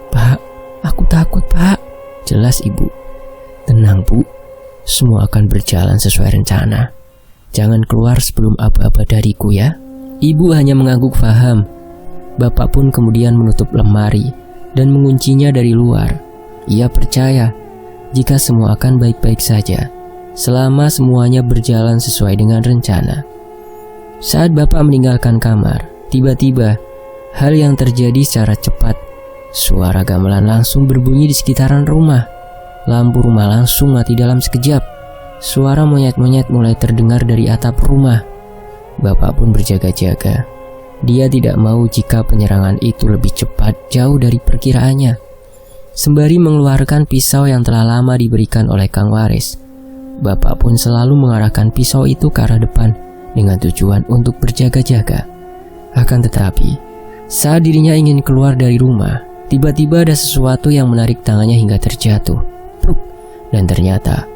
"Pak, aku takut Pak," jelas Ibu. "Tenang Bu, semua akan berjalan sesuai rencana. Jangan keluar sebelum aba-aba dariku ya." Ibu hanya mengangguk paham. Bapak pun kemudian menutup lemari dan menguncinya dari luar. Ia percaya jika semua akan baik-baik saja selama semuanya berjalan sesuai dengan rencana. Saat Bapak meninggalkan kamar, tiba-tiba hal yang terjadi secara cepat. Suara gamelan langsung berbunyi di sekitaran rumah. Lampu rumah langsung mati dalam sekejap. Suara monyet-monyet mulai terdengar dari atap rumah. Bapak pun berjaga-jaga. Dia tidak mau jika penyerangan itu lebih cepat jauh dari perkiraannya. Sembari mengeluarkan pisau yang telah lama diberikan oleh Kang Waris, Bapak pun selalu mengarahkan pisau itu ke arah depan dengan tujuan untuk berjaga-jaga. Akan tetapi, saat dirinya ingin keluar dari rumah, tiba-tiba ada sesuatu yang menarik tangannya hingga terjatuh. Pruk! Dan ternyata,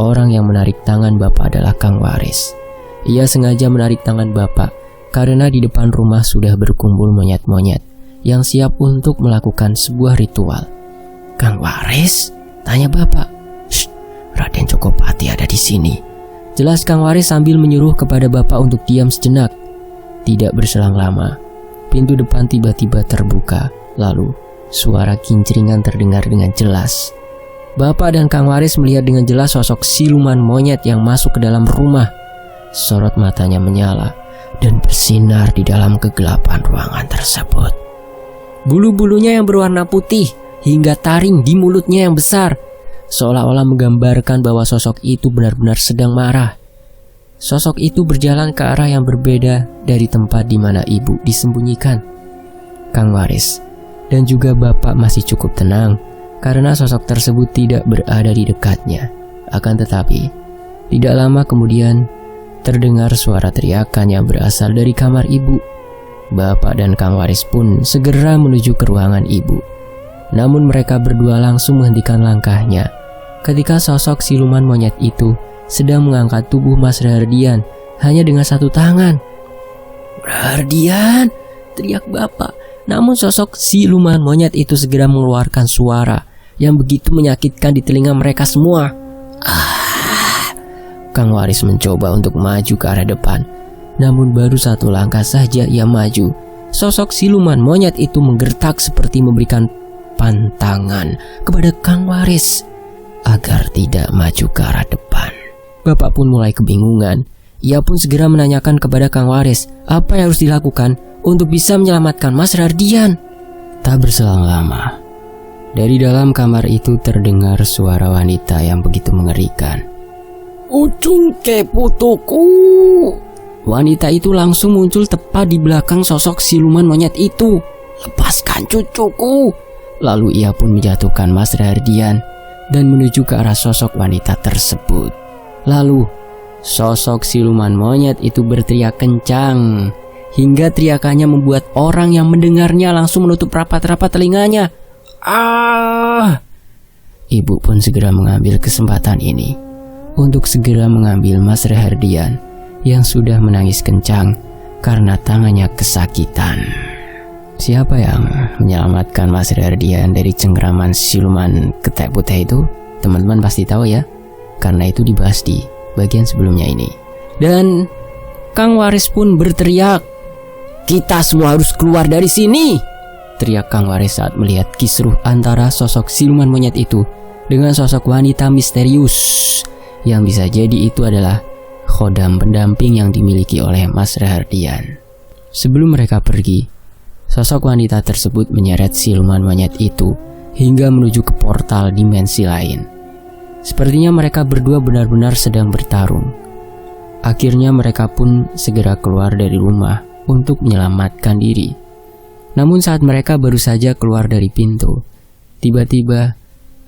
orang yang menarik tangan Bapak adalah Kang Waris. Ia sengaja menarik tangan Bapak karena di depan rumah sudah berkumpul monyet-monyet yang siap untuk melakukan sebuah ritual. "Kang Waris?" tanya Bapak. "Shh, Raden Cokopati ada di sini," jelas Kang Waris sambil menyuruh kepada Bapak untuk diam sejenak. Tidak berselang lama, pintu depan tiba-tiba terbuka, lalu suara kincringan terdengar dengan jelas. Bapak dan Kang Waris melihat dengan jelas sosok siluman monyet yang masuk ke dalam rumah. Sorot matanya menyala dan bersinar di dalam kegelapan ruangan tersebut. Bulu-bulunya yang berwarna putih hingga taring di mulutnya yang besar, seolah-olah menggambarkan bahwa sosok itu benar-benar sedang marah. Sosok itu berjalan ke arah yang berbeda dari tempat di mana ibu disembunyikan. Kang Waris dan juga bapak masih cukup tenang karena sosok tersebut tidak berada di dekatnya. Akan tetapi, tidak lama kemudian terdengar suara teriakan yang berasal dari kamar ibu. Bapak dan Kang Waris pun segera menuju ke ruangan ibu. Namun mereka berdua langsung menghentikan langkahnya ketika sosok siluman monyet itu sedang mengangkat tubuh Mas Rahardian hanya dengan satu tangan. "Rahardian!" teriak bapak. Namun sosok siluman monyet itu segera mengeluarkan suara yang begitu menyakitkan di telinga mereka semua. Kang Waris mencoba untuk maju ke arah depan. Namun baru satu langkah saja ia maju, sosok siluman monyet itu menggertak seperti memberikan pantangan kepada Kang Waris agar tidak maju ke arah depan. Bapak pun mulai kebingungan. Ia pun segera menanyakan kepada Kang Waris apa yang harus dilakukan untuk bisa menyelamatkan Mas Rahardian. Tak berselang lama, dari dalam kamar itu terdengar suara wanita yang begitu mengerikan. "Ujung ke putuku!" Wanita itu langsung muncul tepat di belakang sosok siluman monyet itu. "Lepaskan cucuku!" Lalu ia pun menjatuhkan Mas Rahardian dan menuju ke arah sosok wanita tersebut. Lalu sosok siluman monyet itu berteriak kencang hingga teriakannya membuat orang yang mendengarnya langsung menutup rapat-rapat telinganya. Ibu pun segera mengambil kesempatan ini untuk segera mengambil Mas Rahardian yang sudah menangis kencang karena tangannya kesakitan. Siapa yang menyelamatkan Mas Rahardian dari cengkeraman siluman ketek putih itu? Teman-teman pasti tahu ya, karena itu dibahas di bagian sebelumnya ini. Dan Kang Waris pun berteriak, "Kita semua harus keluar dari sini!" teriak Kang Waris saat melihat kisruh antara sosok siluman monyet itu dengan sosok wanita misterius yang bisa jadi itu adalah khodam pendamping yang dimiliki oleh Mas Rahardian. Sebelum mereka pergi, sosok wanita tersebut menyeret siluman monyet itu hingga menuju ke portal dimensi lain. Sepertinya mereka berdua benar-benar sedang bertarung. Akhirnya mereka pun segera keluar dari rumah untuk menyelamatkan diri. Namun saat mereka baru saja keluar dari pintu, tiba-tiba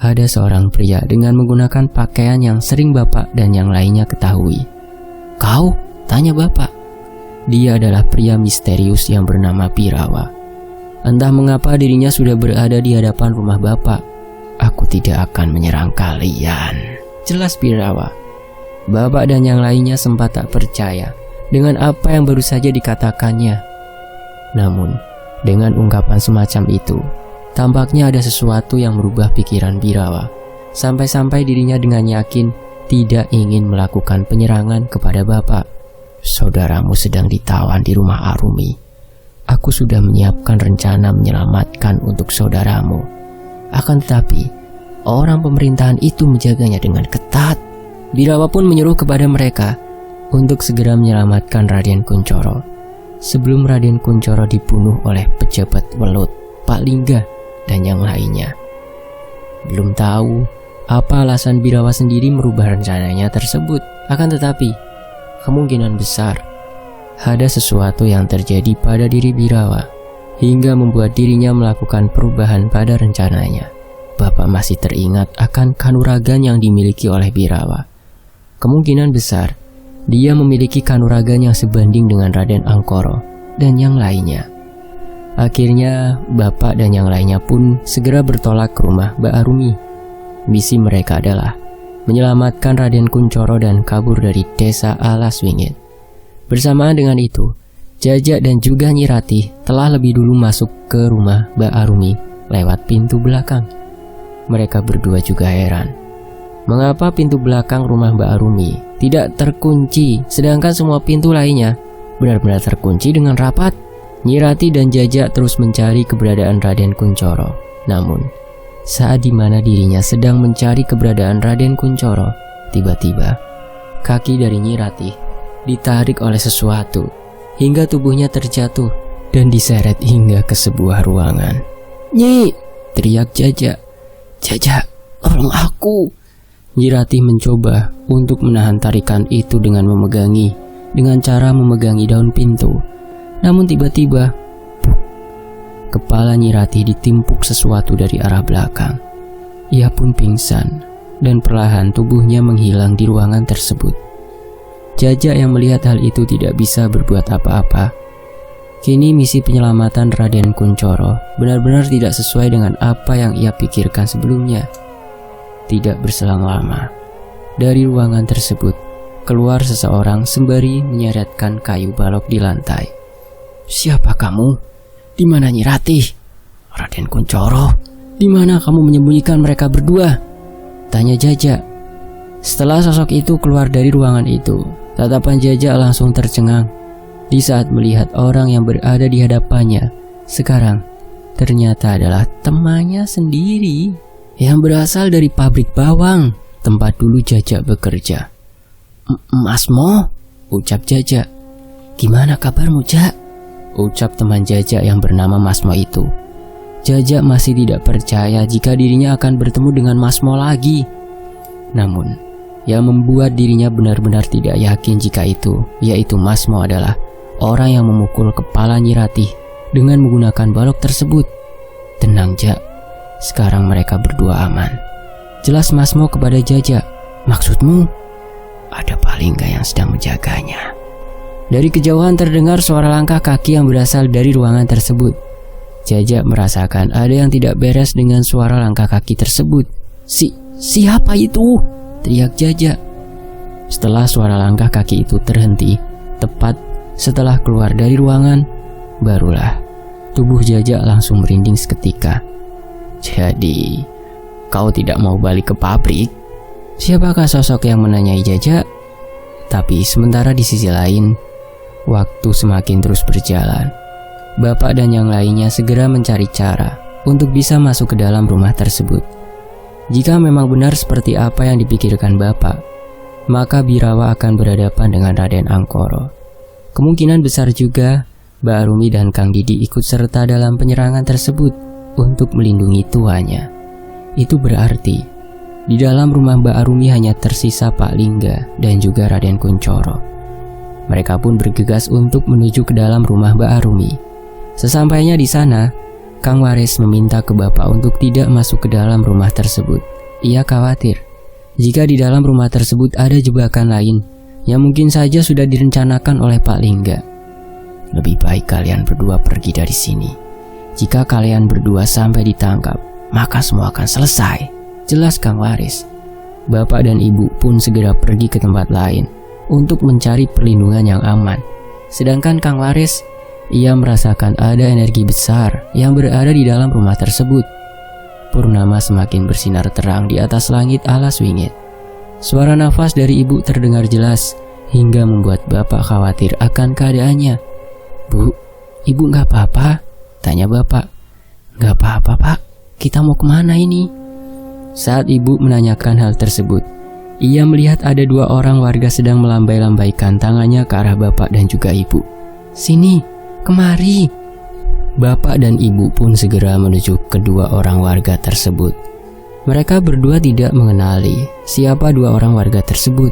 ada seorang pria dengan menggunakan pakaian yang sering bapak dan yang lainnya ketahui. "Kau?" tanya bapak. Dia adalah pria misterius yang bernama Birawa. Entah mengapa dirinya sudah berada di hadapan rumah bapak. "Aku tidak akan menyerang kalian," jelas Birawa. Bapak dan yang lainnya sempat tak percaya dengan apa yang baru saja dikatakannya. Namun, dengan ungkapan semacam itu, tampaknya ada sesuatu yang merubah pikiran Birawa. Sampai-sampai dirinya dengan yakin tidak ingin melakukan penyerangan kepada bapak. "Saudaramu sedang ditawan di rumah Arumi. Aku sudah menyiapkan rencana menyelamatkan untuk saudaramu. Akan tetapi, orang pemerintahan itu menjaganya dengan ketat." Birawa pun menyuruh kepada mereka untuk segera menyelamatkan Raden Kunchoro sebelum Raden Kunchoro dibunuh oleh pejabat welut, Pak Lingga, dan yang lainnya. Belum tahu apa alasan Birawa sendiri merubah rencananya tersebut. Akan tetapi, kemungkinan besar ada sesuatu yang terjadi pada diri Birawa hingga membuat dirinya melakukan perubahan pada rencananya. Bapak masih teringat akan kanuragan yang dimiliki oleh Birawa. Kemungkinan besar dia memiliki kanuragan yang sebanding dengan Raden Angkoro dan yang lainnya. Akhirnya bapak dan yang lainnya pun segera bertolak ke rumah Mbak Arumi. Misi mereka adalah menyelamatkan Raden Kunchoro dan kabur dari desa Alaswingit. Bersamaan dengan itu, Jajak dan juga Nyi Ratih telah lebih dulu masuk ke rumah Mbak Arumi lewat pintu belakang. Mereka berdua juga heran, mengapa pintu belakang rumah Mbak Arumi tidak terkunci, sedangkan semua pintu lainnya benar-benar terkunci dengan rapat. Nyi Ratih dan Jajak terus mencari keberadaan Raden Kunchoro. Namun, saat dimana dirinya sedang mencari keberadaan Raden Kunchoro, tiba-tiba kaki dari Nyi Ratih ditarik oleh sesuatu hingga tubuhnya terjatuh dan diseret hingga ke sebuah ruangan. "Nyi!" teriak Jajak. "Jajak, tolong aku!" Nyi Ratih mencoba untuk menahan tarikan itu dengan cara memegangi daun pintu. Namun tiba-tiba kepala Nyi Ratih ditimpuk sesuatu dari arah belakang. Ia pun pingsan dan perlahan tubuhnya menghilang di ruangan tersebut. Jajak yang melihat hal itu tidak bisa berbuat apa-apa. Kini misi penyelamatan Raden Kunchoro benar-benar tidak sesuai dengan apa yang ia pikirkan sebelumnya. Tidak berselang lama, dari ruangan tersebut keluar seseorang sembari menyeretkan kayu balok di lantai. "Siapa kamu? Di mana Nyi Ratih?" "Raden Kunchoro, di mana kamu menyembunyikan mereka berdua?" tanya Jajak. Setelah sosok itu keluar dari ruangan itu, tatapan Jajak langsung tercengang di saat melihat orang yang berada di hadapannya sekarang ternyata adalah temannya sendiri yang berasal dari pabrik bawang tempat dulu Jajak bekerja. Mas Mo, ucap Jajak. "Gimana kabarmu, Jak?" ucap teman Jajak yang bernama Mas Mo itu. Jajak masih tidak percaya jika dirinya akan bertemu dengan Mas Mo lagi. Namun, yang membuat dirinya benar-benar tidak yakin jika itu, yaitu Mas Mo adalah orang yang memukul kepala Nyi Ratih dengan menggunakan balok tersebut. "Tenang, Jak. Sekarang mereka berdua aman," jelas Mas Mo kepada Jajak. "Maksudmu?" "Ada Palingga yang sedang menjaganya." Dari kejauhan terdengar suara langkah kaki yang berasal dari ruangan tersebut. Jajak merasakan ada yang tidak beres dengan suara langkah kaki tersebut. Siapa itu?" teriak Jajak. Setelah suara langkah kaki itu terhenti, tepat setelah keluar dari ruangan, barulah tubuh Jajak langsung merinding seketika. "Jadi, kau tidak mau balik ke pabrik?" Siapakah sosok yang menanyai Jajak? Tapi sementara di sisi lain, waktu semakin terus berjalan. Bapak dan yang lainnya segera mencari cara untuk bisa masuk ke dalam rumah tersebut. Jika memang benar seperti apa yang dipikirkan Bapak, maka Birawa akan berhadapan dengan Raden Angkoro. Kemungkinan besar juga Mbak Arumi dan Kang Didi ikut serta dalam penyerangan tersebut untuk melindungi tuanya. Itu berarti di dalam rumah Mbak Arumi hanya tersisa Pak Lingga dan juga Raden Kunchoro. Mereka pun bergegas untuk menuju ke dalam rumah Mbak Arumi. Sesampainya di sana, Kang Waris meminta ke Bapak untuk tidak masuk ke dalam rumah tersebut. Ia khawatir jika di dalam rumah tersebut ada jebakan lain yang mungkin saja sudah direncanakan oleh Pak Lingga. "Lebih baik kalian berdua pergi dari sini. Jika kalian berdua sampai ditangkap, maka semua akan selesai," jelas Kang Waris. Bapak dan Ibu pun segera pergi ke tempat lain untuk mencari perlindungan yang aman. Sedangkan Kang Waris, ia merasakan ada energi besar yang berada di dalam rumah tersebut. Purnama semakin bersinar terang di atas langit alas wingit. Suara nafas dari Ibu terdengar jelas hingga membuat Bapak khawatir akan keadaannya. "Bu, Ibu nggak apa-apa?" tanya Bapak. "Nggak apa-apa, Pak. Kita mau kemana ini?" Saat Ibu menanyakan hal tersebut, ia melihat ada dua orang warga sedang melambai-lambaikan tangannya ke arah Bapak dan juga Ibu. "Sini, kemari." Bapak dan Ibu pun segera menuju kedua orang warga tersebut. Mereka berdua tidak mengenali siapa dua orang warga tersebut.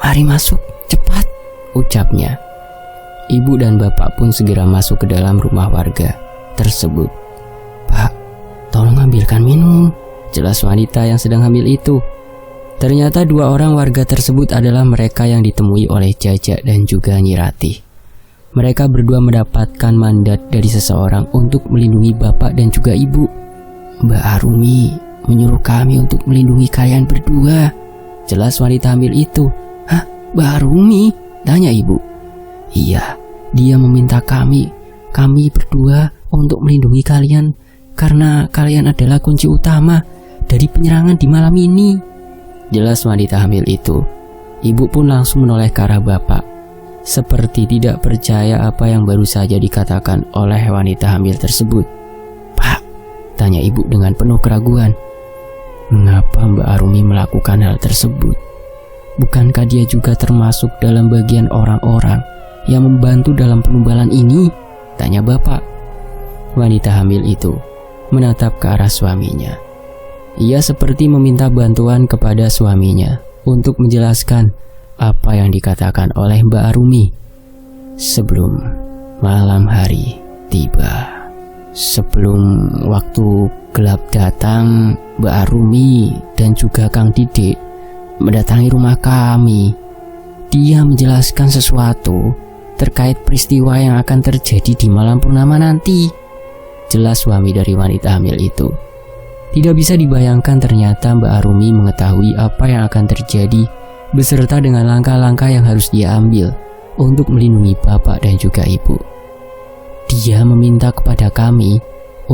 "Mari masuk, cepat," ucapnya. Ibu dan Bapak pun segera masuk ke dalam rumah warga tersebut. "Pak, tolong ambilkan minum," jelas wanita yang sedang hamil itu. Ternyata dua orang warga tersebut adalah mereka yang ditemui oleh Jajak dan juga Nyi Ratih. Mereka berdua mendapatkan mandat dari seseorang untuk melindungi Bapak dan juga Ibu. "Mbak Arumi menyuruh kami untuk melindungi kalian berdua," jelas wanita hamil itu. "Hah, Mbak Arumi?" tanya Ibu. "Iya, dia meminta kami berdua untuk melindungi kalian karena kalian adalah kunci utama dari penyerangan di malam ini," jelas wanita hamil itu. Ibu pun langsung menoleh ke arah Bapak, seperti tidak percaya apa yang baru saja dikatakan oleh wanita hamil tersebut. "Pak," tanya Ibu dengan penuh keraguan, "mengapa Mbak Arumi melakukan hal tersebut? Bukankah dia juga termasuk dalam bagian orang-orang yang membantu dalam penumbalan ini?" tanya Bapak. Wanita hamil itu menatap ke arah suaminya. Ia seperti meminta bantuan kepada suaminya untuk menjelaskan apa yang dikatakan oleh Mbak Arumi sebelum malam hari tiba. Sebelum waktu gelap datang, Mbak Arumi dan juga Kang Didik mendatangi rumah kami. Dia menjelaskan sesuatu terkait peristiwa yang akan terjadi di malam purnama nanti. Jelas suami dari wanita hamil itu. Tidak bisa dibayangkan ternyata Mbak Arumi mengetahui apa yang akan terjadi beserta dengan langkah-langkah yang harus dia ambil untuk melindungi bapak dan juga ibu. Dia meminta kepada kami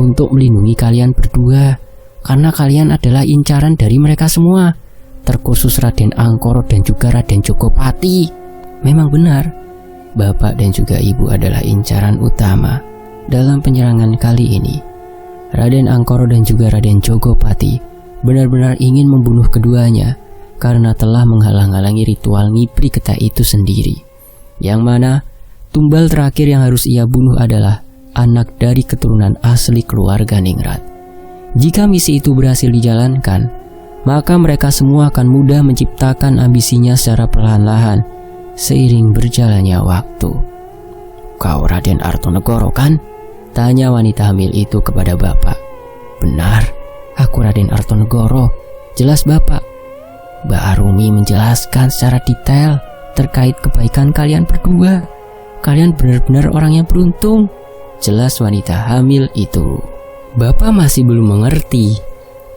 untuk melindungi kalian berdua karena kalian adalah incaran dari mereka semua, terkhusus Raden Angkoro dan juga Raden Jogopati. Memang benar, bapak dan juga ibu adalah incaran utama dalam penyerangan kali ini. Raden Angkoro dan juga Raden Jogopati benar-benar ingin membunuh keduanya karena telah menghalang-halangi ritual ngipri getah itu sendiri, yang mana tumbal terakhir yang harus ia bunuh adalah anak dari keturunan asli keluarga Ningrat. Jika misi itu berhasil dijalankan, maka mereka semua akan mudah menciptakan ambisinya secara perlahan-lahan seiring berjalannya waktu. Kau Raden Artonegoro kan? Tanya wanita hamil itu kepada bapak. Benar, aku Raden Artonegoro. Jelas bapak. Mbak Arumi menjelaskan secara detail terkait kebaikan kalian berdua. Kalian benar-benar orang yang beruntung. Jelas wanita hamil itu. Bapak masih belum mengerti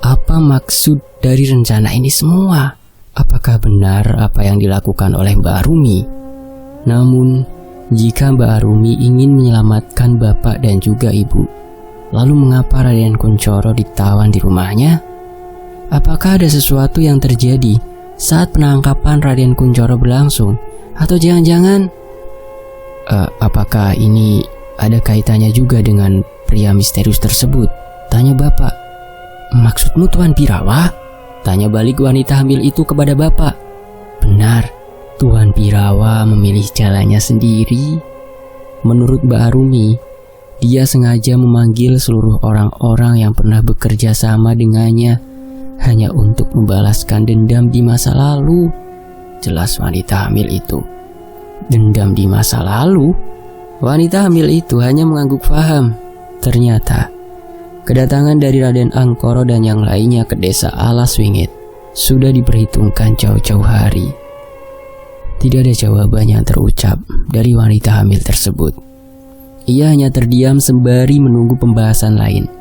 apa maksud dari rencana ini semua. Apakah benar apa yang dilakukan oleh Mbak Arumi? Namun, jika Mbak Arumi ingin menyelamatkan bapak dan juga ibu, lalu mengapa Raden Kunchoro ditawan di rumahnya? Apakah ada sesuatu yang terjadi saat penangkapan Raden Kunchoro berlangsung? Atau jangan-jangan apakah ini ada kaitannya juga dengan pria misterius tersebut? Tanya bapak. Maksudmu Tuan Birawa? Tanya balik wanita hamil itu kepada bapak. Benar, Tuan Birawa memilih jalannya sendiri. Menurut Mbak Arumi, dia sengaja memanggil seluruh orang-orang yang pernah bekerja sama dengannya hanya untuk membalaskan dendam di masa lalu. Jelas wanita hamil itu. Dendam di masa lalu? Wanita hamil itu hanya mengangguk paham. Ternyata kedatangan dari Raden Angkoro dan yang lainnya ke desa Alas Wingit sudah diperhitungkan jauh-jauh hari. Tidak ada jawaban yang terucap dari wanita hamil tersebut. Ia hanya terdiam sembari menunggu pembahasan lain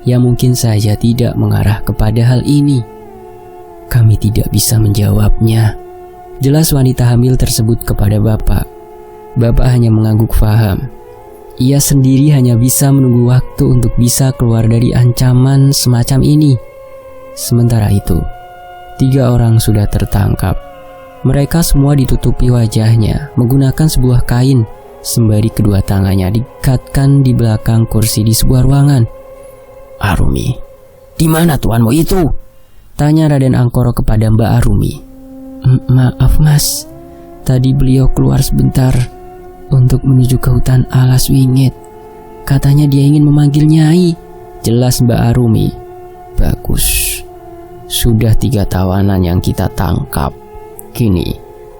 yang mungkin saja tidak mengarah kepada hal ini. Kami tidak bisa menjawabnya. Jelas wanita hamil tersebut kepada bapak. Bapak hanya mengangguk paham. Ia sendiri hanya bisa menunggu waktu untuk bisa keluar dari ancaman semacam ini. Sementara itu, 3 orang sudah tertangkap. Mereka semua ditutupi wajahnya menggunakan sebuah kain, sembari kedua tangannya diikatkan di belakang kursi di sebuah ruangan. Arumi, di mana tuanmu itu? Tanya Raden Angkoro kepada Mbak Arumi. Maaf mas, tadi beliau keluar sebentar untuk menuju ke hutan Alas Wingit. Katanya dia ingin memanggil Nyai. Jelas Mbak Arumi. Bagus, sudah 3 tawanan yang kita tangkap. Kini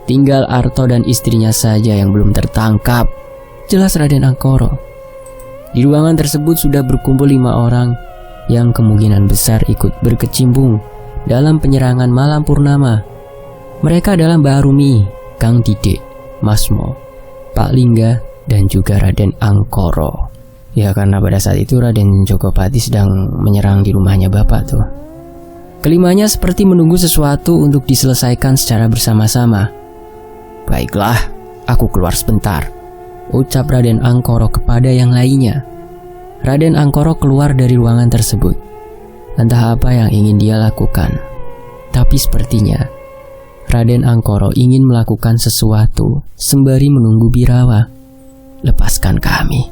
tinggal Arto dan istrinya saja yang belum tertangkap. Jelas Raden Angkoro. Di ruangan tersebut sudah berkumpul 5 orang yang kemungkinan besar ikut berkecimpung dalam penyerangan malam purnama. Mereka adalah Mbak Arumi, Kang Didik, Masmo, Pak Lingga, dan juga Raden Angkoro. Ya karena pada saat itu Raden Jogopati sedang menyerang di rumahnya bapak tuh. Kelimanya seperti menunggu sesuatu untuk diselesaikan secara bersama-sama. Baiklah, aku keluar sebentar, ucap Raden Angkoro kepada yang lainnya. Raden Angkoro keluar dari ruangan tersebut. Entah apa yang ingin dia lakukan, tapi sepertinya Raden Angkoro ingin melakukan sesuatu sembari menunggu Birawa. Lepaskan kami,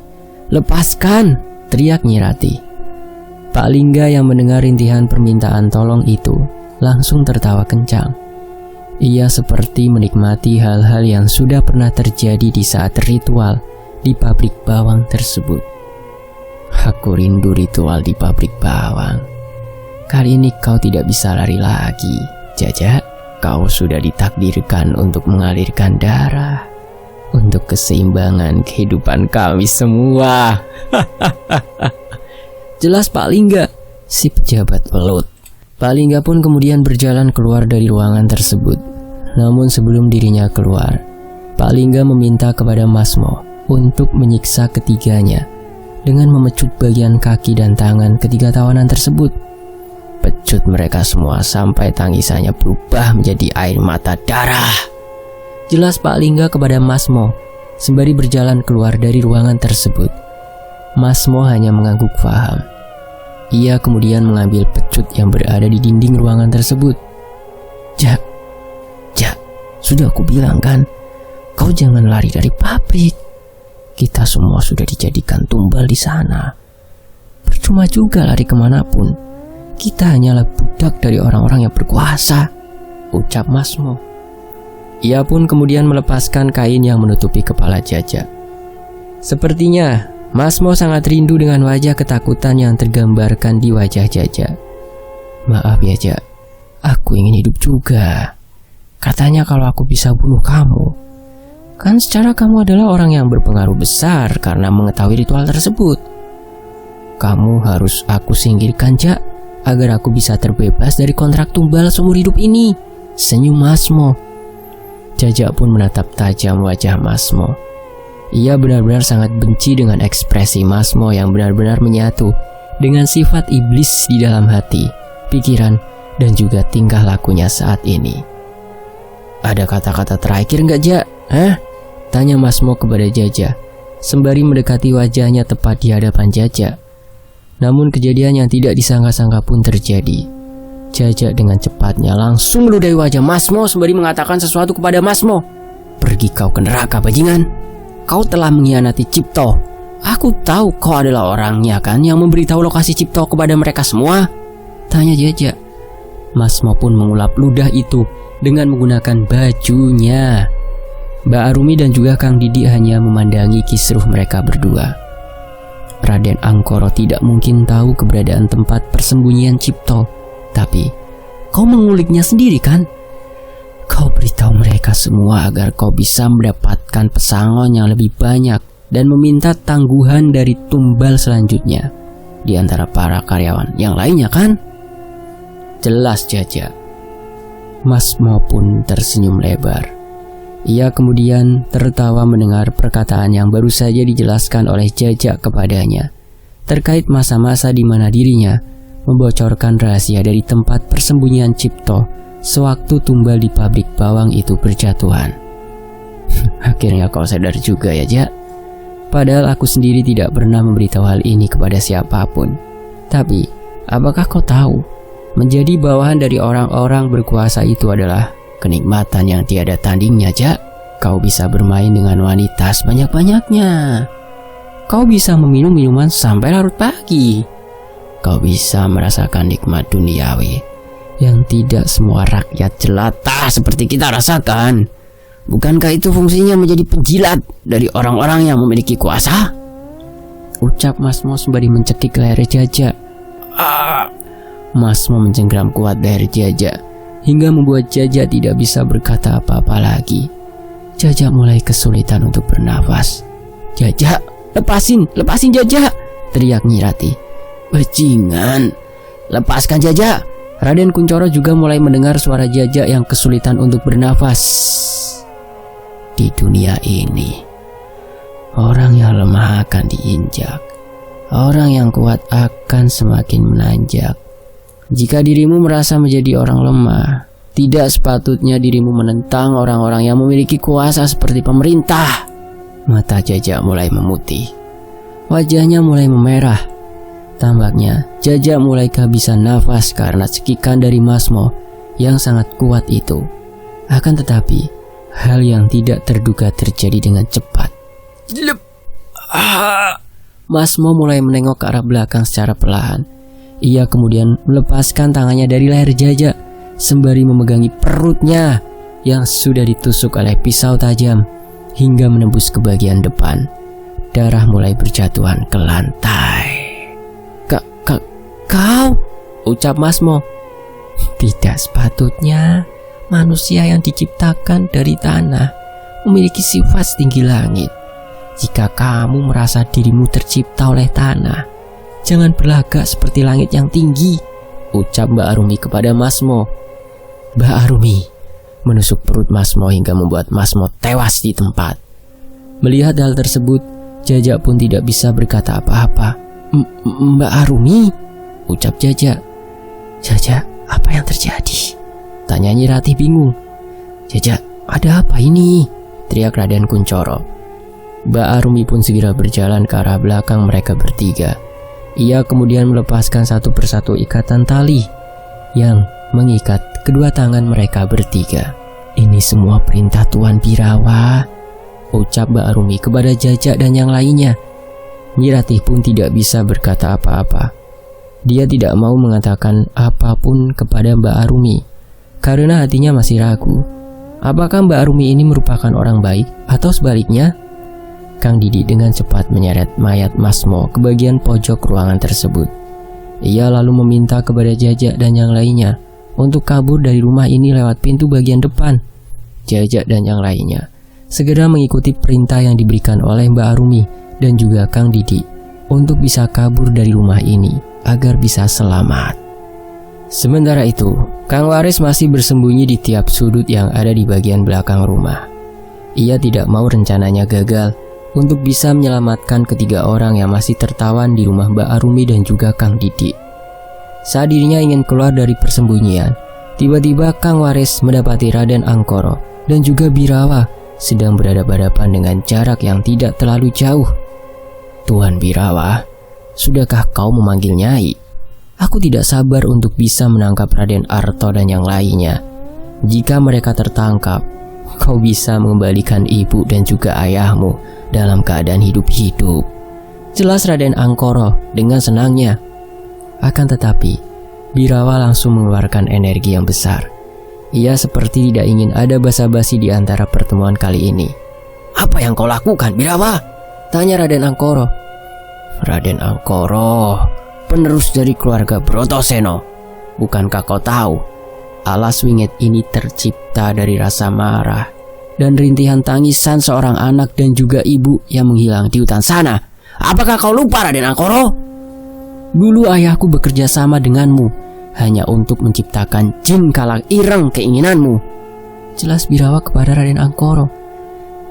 lepaskan, teriak Nyirati. Pak Lingga yang mendengar rintihan permintaan tolong itu langsung tertawa kencang. Ia seperti menikmati hal-hal yang sudah pernah terjadi di saat ritual di pabrik bawang tersebut. Aku rindu ritual di pabrik bawang. Kali ini kau tidak bisa lari lagi, Jaja. Kau sudah ditakdirkan untuk mengalirkan darah. untuk keseimbangan kehidupan kami semua. Jelas Pak Lingga, si pejabat pelut. Pak Lingga pun kemudian berjalan keluar dari ruangan tersebut. Namun sebelum dirinya keluar, Pak Lingga meminta kepada Masmo untuk menyiksa ketiganya dengan memecut bagian kaki dan tangan ketiga tawanan tersebut. Pecut mereka semua sampai tangisannya berubah menjadi air mata darah. Jelas Pak Lingga kepada Masmo sembari berjalan keluar dari ruangan tersebut. Masmo hanya mengangguk faham. Ia kemudian mengambil pecut yang berada di dinding ruangan tersebut. Jak, sudah aku bilang kan, kau jangan lari dari pabrik. Kita semua sudah dijadikan tumbal di sana. Percuma juga lari kemanapun. Kita hanyalah budak dari orang-orang yang berkuasa, ucap Masmo. Ia pun kemudian melepaskan kain yang menutupi kepala Jaja. Sepertinya Masmo sangat rindu dengan wajah ketakutan yang tergambarkan di wajah Jaja. Maaf ya Jak, aku ingin hidup juga. Katanya kalau aku bisa bunuh kamu. Kan secara kamu adalah orang yang berpengaruh besar karena mengetahui ritual tersebut. Kamu harus aku singkirkan Jak, agar aku bisa terbebas dari kontrak tumbal seumur hidup ini, senyum Masmo. Jaja pun menatap tajam wajah Masmo. Ia benar-benar sangat benci dengan ekspresi Masmo yang benar-benar menyatu dengan sifat iblis di dalam hati, pikiran, dan juga tingkah lakunya saat ini. Ada kata-kata terakhir nggak Jak? Tanya Masmo kepada Jaja sembari mendekati wajahnya tepat di hadapan Jaja. Namun kejadian yang tidak disangka-sangka pun terjadi. Jaja dengan cepatnya langsung meludahi wajah Masmo sembari mengatakan sesuatu kepada Masmo. Pergi kau ke neraka bajingan. Kau telah mengkhianati Cipto. Aku tahu kau adalah orangnya kan yang memberitahu lokasi Cipto kepada mereka semua, tanya Jaja. Masmo pun mengulap ludah itu dengan menggunakan bajunya. Mbak Arumi dan juga Kang Didi hanya memandangi kisruh mereka berdua. Raden Angkoro tidak mungkin tahu keberadaan tempat persembunyian Cipto. Tapi kau menguliknya sendiri kan? Kau beritahu mereka semua agar kau bisa mendapatkan pesangon yang lebih banyak dan meminta tangguhan dari tumbal selanjutnya di antara para karyawan yang lainnya kan? Jelas Jaja. Masmo pun tersenyum lebar. Ia kemudian tertawa mendengar perkataan yang baru saja dijelaskan oleh Jaja kepadanya terkait masa-masa di mana dirinya membocorkan rahasia dari tempat persembunyian Cipto sewaktu tumbal di pabrik bawang itu berjatuhan. Akhirnya kau sadar juga ya Jak. Padahal aku sendiri tidak pernah memberitahu hal ini kepada siapapun. Tapi apakah kau tahu, menjadi bawahan dari orang-orang berkuasa itu adalah kenikmatan yang tiada tandingnya Jak. Kau bisa bermain dengan wanita sebanyak-banyaknya. Kau bisa meminum minuman sampai larut pagi. Kau bisa merasakan nikmat duniawi yang tidak semua rakyat jelata seperti kita rasakan. Bukankah itu fungsinya menjadi penjilat dari orang-orang yang memiliki kuasa? Ucap Masmo sembari mencekik leher Jaja. Masmo mencengkram kuat leher Jaja hingga membuat Jaja tidak bisa berkata apa-apa lagi. Jaja mulai kesulitan untuk bernafas. Jaja, lepasin Jaja, teriak Nyirati. Bajingan, lepaskan Jaja. Raden Kuncoro juga mulai mendengar suara Jaja yang kesulitan untuk bernafas. Di dunia ini, orang yang lemah akan diinjak, orang yang kuat akan semakin menanjak. Jika dirimu merasa menjadi orang lemah, tidak sepatutnya dirimu menentang orang-orang yang memiliki kuasa seperti pemerintah. Mata Jaja mulai memutih, wajahnya mulai memerah. Tampaknya Jaja mulai kehabisan nafas karena cekikan dari Masmo yang sangat kuat itu. Akan tetapi, hal yang tidak terduga terjadi dengan cepat. Masmo mulai menengok ke arah belakang secara perlahan. Ia kemudian melepaskan tangannya dari leher Jaja sembari memegangi perutnya yang sudah ditusuk oleh pisau tajam hingga menembus ke bagian depan. Darah mulai berjatuhan ke lantai. Kau, ucap Masmo. Tidak sepatutnya manusia yang diciptakan dari tanah memiliki sifat setinggi langit. Jika kamu merasa dirimu tercipta oleh tanah, jangan berlagak seperti langit yang tinggi, ucap Mbak Arumi kepada Masmo. Mbak Arumi menusuk perut Masmo hingga membuat Masmo tewas di tempat. Melihat hal tersebut, Jajak pun tidak bisa berkata apa-apa. Mbak Arumi, ucap Jajak. Jajak, apa yang terjadi? Tanya Nyi Ratih bingung. Jajak, ada apa ini? Teriak Raden Kuncoro. Mbak Arumi pun segera berjalan ke arah belakang mereka bertiga. Ia kemudian melepaskan satu persatu ikatan tali yang mengikat kedua tangan mereka bertiga. Ini semua perintah Tuan Birawa, ucap Mbak Arumi kepada Jajak dan yang lainnya. Nyi Ratih pun tidak bisa berkata apa-apa. Dia tidak mau mengatakan apapun kepada Mbak Arumi karena hatinya masih ragu. Apakah Mbak Arumi ini merupakan orang baik atau sebaliknya? Kang Didi dengan cepat menyeret mayat Masmo ke bagian pojok ruangan tersebut. Ia lalu meminta kepada Jajak dan yang lainnya untuk kabur dari rumah ini lewat pintu bagian depan. Jajak dan yang lainnya segera mengikuti perintah yang diberikan oleh Mbak Arumi dan juga Kang Didi untuk bisa kabur dari rumah ini agar bisa selamat. Sementara itu, Kang Waris masih bersembunyi di tiap sudut yang ada di bagian belakang rumah. Ia tidak mau rencananya gagal untuk bisa menyelamatkan ketiga orang yang masih tertawan di rumah Mbak Arumi dan juga Kang Didi. Saat dirinya ingin keluar dari persembunyian, tiba-tiba Kang Waris mendapati Raden Angkoro dan juga Birawa sedang berhadapan-hadapan dengan jarak yang tidak terlalu jauh. Tuan Birawa, sudahkah kau memanggil Nyai? Aku tidak sabar untuk bisa menangkap Raden Arto dan yang lainnya. Jika mereka tertangkap, kau bisa mengembalikan ibu dan juga ayahmu dalam keadaan hidup-hidup, jelas Raden Angkoro dengan senangnya. Akan tetapi, Birawa langsung mengeluarkan energi yang besar. Ia seperti tidak ingin ada basa-basi di antara pertemuan kali ini. Apa yang kau lakukan, Birawa? Tanya Raden Angkoro. Raden Angkoro, penerus dari keluarga Brotoseno. Bukankah kau tahu, alas wingit ini tercipta dari rasa marah dan rintihan tangisan seorang anak dan juga ibu yang menghilang di hutan sana. Apakah kau lupa, Raden Angkoro? Dulu ayahku bekerja sama denganmu hanya untuk menciptakan jin kalak ireng keinginanmu, jelas Birawa kepada Raden Angkoro.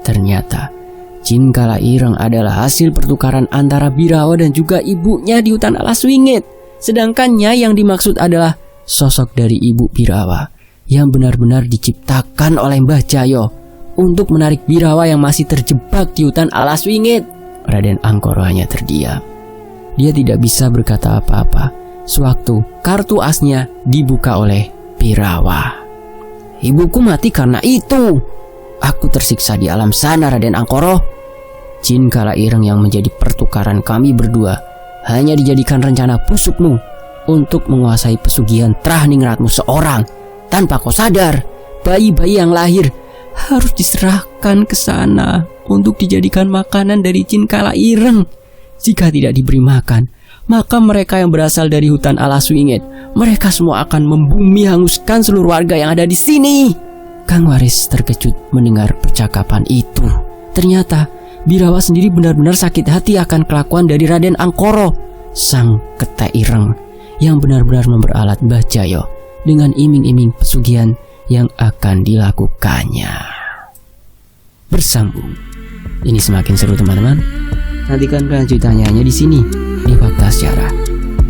Ternyata jin kalak ireng adalah hasil pertukaran antara Birawa dan juga ibunya di hutan alas wingit. Sedangkan Nyai yang dimaksud adalah sosok dari ibu Birawa yang benar-benar diciptakan oleh Mbah Jayo untuk menarik Birawa yang masih terjebak di hutan alas wingit. Raden Angkoro hanya terdiam. Dia tidak bisa berkata apa-apa sewaktu kartu asnya dibuka oleh Birawa. Ibuku mati karena itu. Aku tersiksa di alam sana, Raden Angkoro. Jin kala ireng yang menjadi pertukaran kami berdua hanya dijadikan rencana busukmu untuk menguasai pesugihan Trahningratmu seorang. Tanpa kau sadar, bayi-bayi yang lahir harus diserahkan ke sana untuk dijadikan makanan dari jin kala ireng. Jika tidak diberi makan, maka mereka yang berasal dari hutan alas wingit, mereka semua akan membumi hanguskan seluruh warga yang ada di sini. Kang Waris terkejut mendengar percakapan itu. Ternyata Birawa sendiri benar-benar sakit hati akan kelakuan dari Raden Angkoro, sang kete ireng yang benar-benar memperalat Mbah Jayo dengan iming-iming pesugihan yang akan dilakukannya. Bersambung. Ini semakin seru, teman-teman. Nantikan kelanjutannya hanya di sini, di Fakta Sejarah.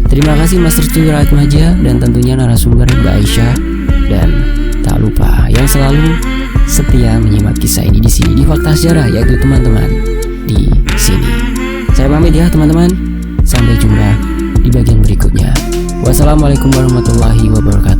Terima kasih Mas Restu Ratmaja dan tentunya narasumber Mbak Aisyah, dan tak lupa yang selalu setia menyimak kisah ini di sini di Fakta Sejarah, yaitu teman-teman di sini. Saya pamit ya teman-teman. Sampai jumpa di bagian berikutnya. Wassalamualaikum warahmatullahi wabarakatuh.